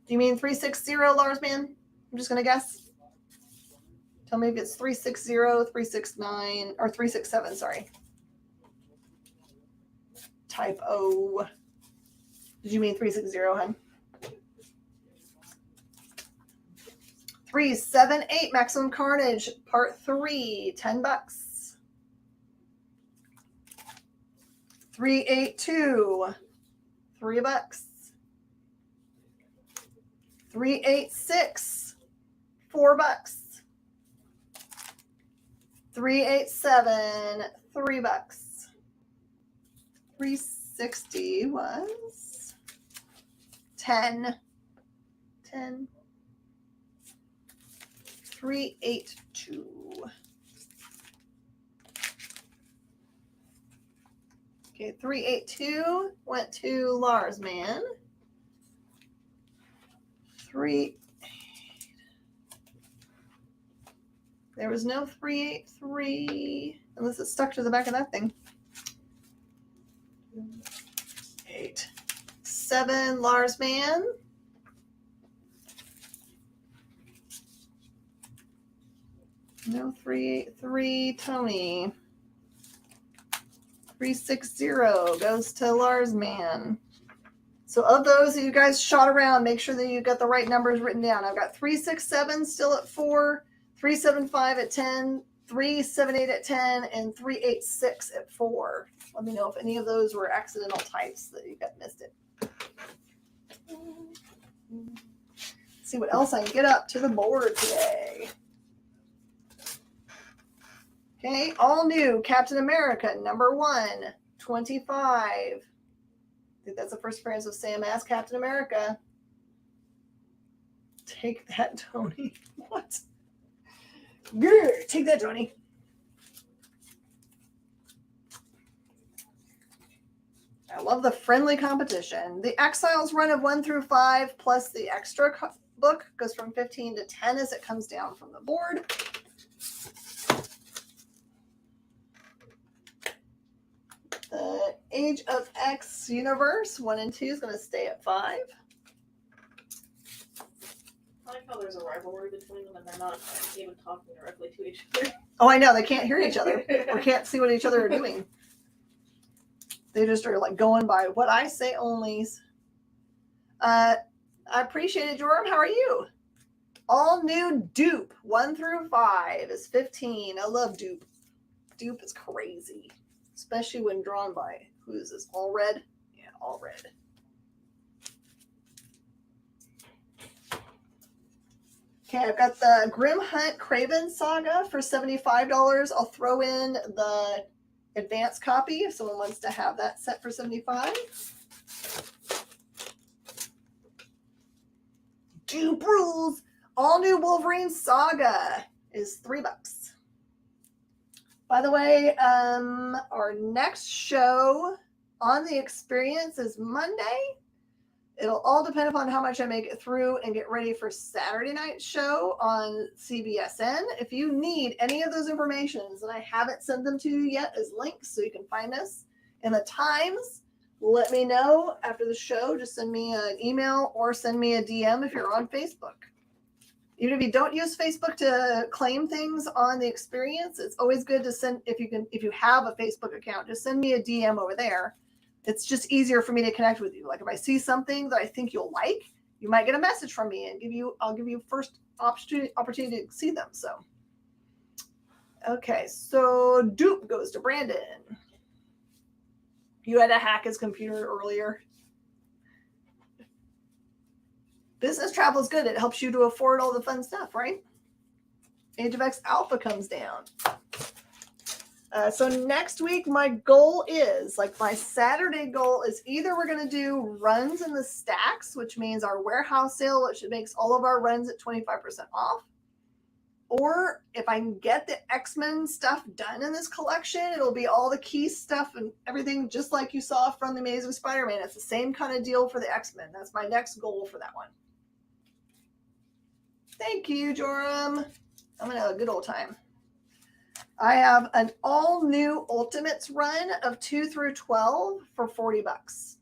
Do you mean 360, Lars, man? I'm just going to guess. Tell me if it's 360, 369, or 367, sorry. Typo. Did you mean 360, hun? 378, Maximum Carnage, Part 3, $10. 382, $3. 386, $4. 387, $3. 360 was 10. 382. Okay, 382 went to Lars, man. 3. There was no 383 unless it's stuck to the back of that thing. 8, 7, Lars, man. No 383, Tony. 360 goes to Lars, man. So of those that you guys shot around, make sure that you got the right numbers written down. I've got 367 still at 4, 375 at 10, 378 at 10, and 386 at 4. Let me know if any of those were accidental types that you got missed it. Let's see what else I can get up to the board today. Okay, all new Captain America, number 1, 25. I think that's the first appearance of Sam as Captain America. Take that, Tony. What? Grr, take that, Tony. I love the friendly competition. The Exiles run of 1 through 5 plus the extra book goes from 15 to 10 as it comes down from the board. The Age of X universe 1 and 2 is going to stay at 5. I like how there's a rivalry between them and they're not even talking directly to each other. Oh, I know. They can't hear each other or can't see what each other are doing. They just are like going by what I say onlys. I appreciate it, Joram. How are you? All new Dupe 1 through 5 is 15. I love Dupe. Dupe is crazy, especially when drawn by, who is this? All Red? Yeah, All Red. Okay, I've got the Grim Hunt Craven Saga for $75. I'll throw in the advanced copy if someone wants to have that set for $75. Dupe rules. All new Wolverine Saga is $3. By the way, our next show on the experience is Monday. It'll all depend upon how much I make it through and get ready for Saturday night show on CBSN. If you need any of those informations and I haven't sent them to you yet as links so you can find us and the times, let me know after the show. Just send me an email or send me a DM if you're on Facebook. Even if you don't use Facebook to claim things on the experience, it's always good to send, if you have a Facebook account, just send me a DM over there. It's just easier for me to connect with you. Like if I see something that I think you'll like, you might get a message from me and I'll give you first opportunity to see them. So, okay. So Dupe goes to Brandon. You had to hack his computer earlier. Business travel is good. It helps you to afford all the fun stuff, right? Age of X Alpha comes down. So next week, my goal is, like my Saturday goal is either we're going to do runs in the stacks, which means our warehouse sale, which makes all of our runs at 25% off. Or if I can get the X-Men stuff done in this collection, it'll be all the key stuff and everything just like you saw from The Amazing Spider-Man. It's the same kind of deal for the X-Men. That's my next goal for that one. Thank you, Joram. I'm going to have a good old time. I have an all-new Ultimates run of 2 through 12 for $40.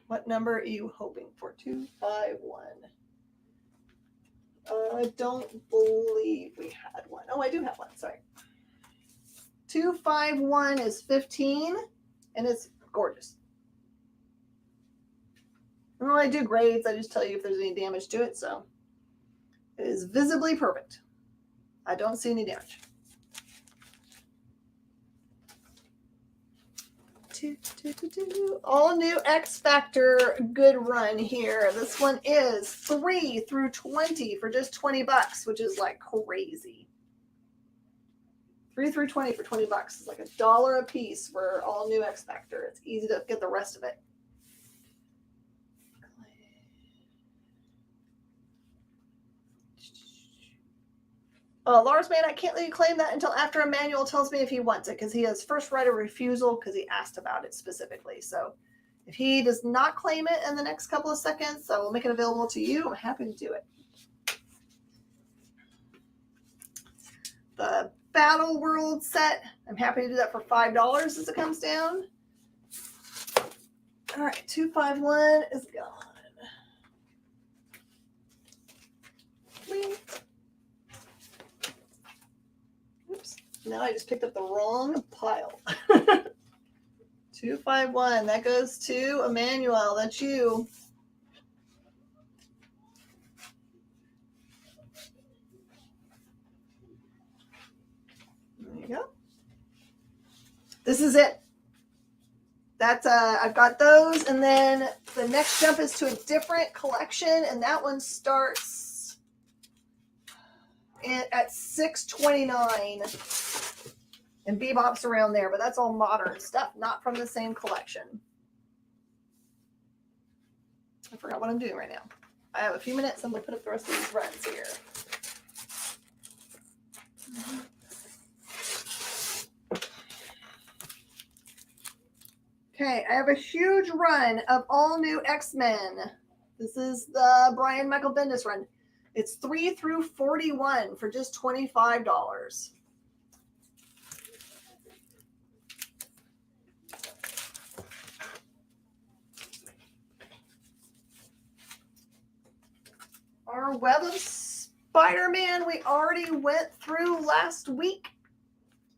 What number are you hoping for? 251. I don't believe we had one. Oh, I do have one. Sorry. 251 is 15, and it's gorgeous. And when I do grades, I just tell you if there's any damage to it. So it is visibly perfect. I don't see any damage. All new X Factor good run here. This one is 3 through 20 for just $20, which is like crazy. 3 through 20 for $20 is like $1 a piece for all new X Factor. It's easy to get the rest of it. Lars Man, I can't let you claim that until after Emmanuel tells me if he wants it, because he has first right of refusal because he asked about it specifically. So if he does not claim it in the next couple of seconds, I will make it available to you. I'm happy to do it. The Battle World set, I'm happy to do that for $5 as it comes down. All right, 251 is gone. Whee. Oops, now I just picked up the wrong pile. 251, that goes to Emmanuel. That's you. There you go. This is it. That's I've got those, and then the next jump is to a different collection, and that one starts at $6.29, and Bebop's around there, but that's all modern stuff, not from the same collection. I forgot what I'm doing right now. I have a few minutes. I'm going to put up the rest of these runs here. Okay, I have a huge run of all new X-Men. This is the Brian Michael Bendis run. It's 3 through 41 for just $25. Our Web of Spider-Man we already went through last week.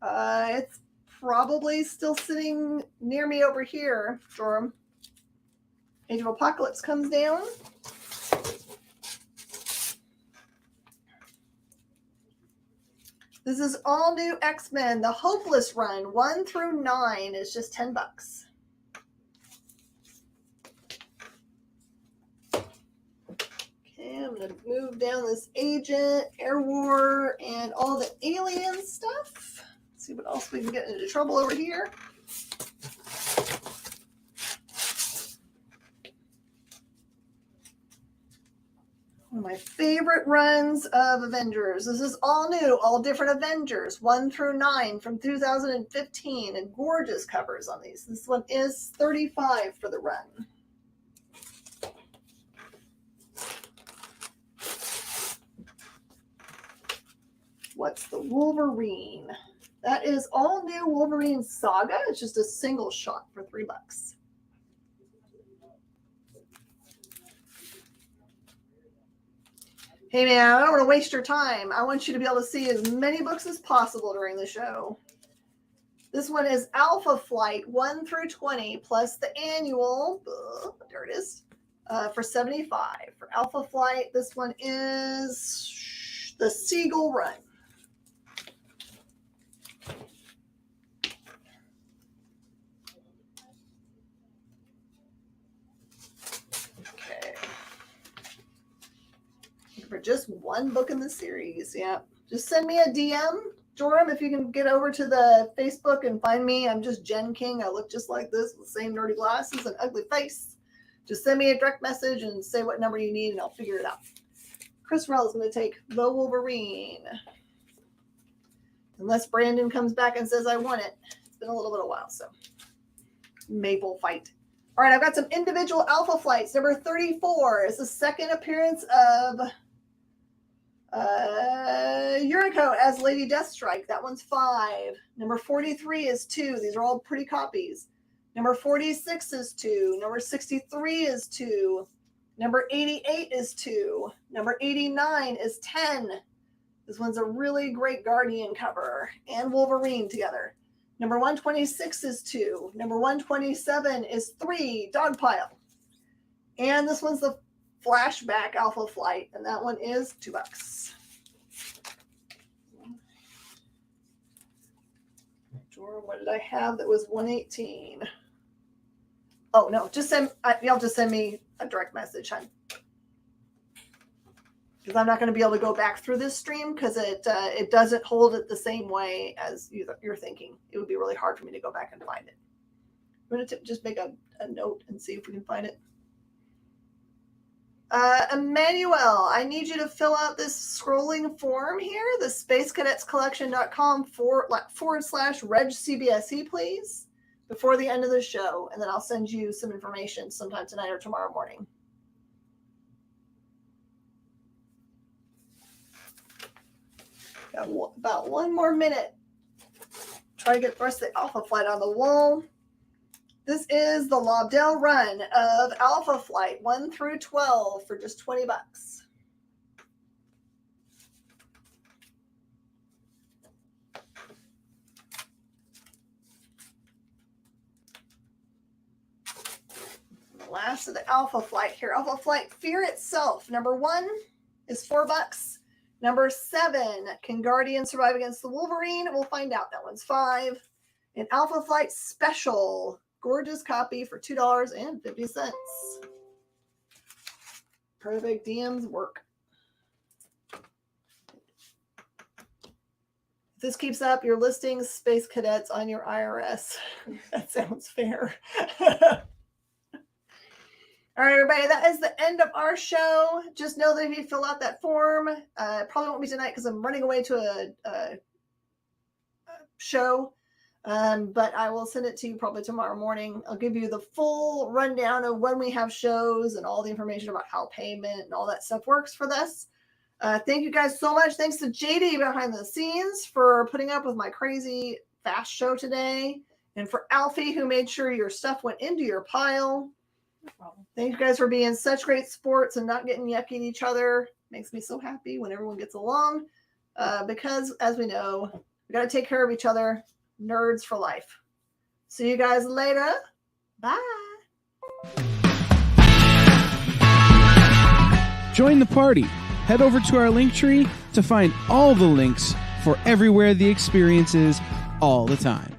It's probably still sitting near me over here, Joram. Age of Apocalypse comes down. This is all new X-Men. The Hopeless run, 1 through 9, is just $10. Okay, I'm going to move down this Agent, Air War, and all the alien stuff. Let's see what else we can get into trouble over here. One of my favorite runs of Avengers. This is all new, all different Avengers, 1 through 9 from 2015, and gorgeous covers on these. This one is $35 for the run. What's the Wolverine? That is all new Wolverine Saga. It's just a single shot for $3. Hey man, I don't want to waste your time. I want you to be able to see as many books as possible during the show. This one is Alpha Flight 1 through 20 plus the annual. There it is. For $75. For Alpha Flight, this one is the Seagull Run. For just one book in the series. Yeah. Just send me a DM, Joram, if you can get over to the Facebook and find me. I'm just Jen King. I look just like this with the same nerdy glasses and ugly face. Just send me a direct message and say what number you need and I'll figure it out. Chris Rell is going to take the Wolverine. Unless Brandon comes back and says I want it. It's been a little bit of a while, so. Maple fight. All right, I've got some individual alpha flights. Number 34 is the second appearance of Yuriko as Lady Deathstrike. That one's 5. Number 43 is 2. These are all pretty copies. Number 46 is 2. Number 63 is 2. Number 88 is 2. Number 89 is 10. This one's a really great Guardian cover and Wolverine together. Number 126 is 2. Number 127 is 3. Dogpile. And this one's the flashback alpha flight, and that one is $2. Jordan, what did I have that was 118? Oh no, just send. Y'all just send me a direct message, hon. Because I'm not going to be able to go back through this stream because it doesn't hold it the same way as you're thinking. It would be really hard for me to go back and find it. I'm going to just make a note and see if we can find it. Emmanuel, I need you to fill out this scrolling form here, the spacecadetscollection.com /RegCBSE, please, before the end of the show. And then I'll send you some information sometime tonight or tomorrow morning. Got about one more minute. Try to get the rest of the alpha flight on the wall. This is the Lobdell run of Alpha Flight 1 through 12 for just $20. The last of the Alpha Flight here. Alpha Flight Fear Itself. Number 1 is $4. Number 7, can Guardian survive against the Wolverine? We'll find out. That one's 5. An Alpha Flight Special. Gorgeous copy for $2.50. Perfect DMs work. If this keeps up, you're listing Space Cadets on your IRS. That sounds fair. All right, everybody, that is the end of our show. Just know that if you fill out that form, probably won't be tonight because I'm running away to a show. But I will send it to you probably tomorrow morning. I'll give you the full rundown of when we have shows and all the information about how payment and all that stuff works for this. Thank you guys so much. Thanks to JD behind the scenes for putting up with my crazy fast show today. And for Alfie, who made sure your stuff went into your pile. No problem. Thank you guys for being such great sports and not getting yucky at each other. Makes me so happy when everyone gets along. Because, as we know, we got to take care of each other. Nerds for life. See you guys later. Bye. Join the party. Head over to our Linktree to find all the links for everywhere the experience is all the time.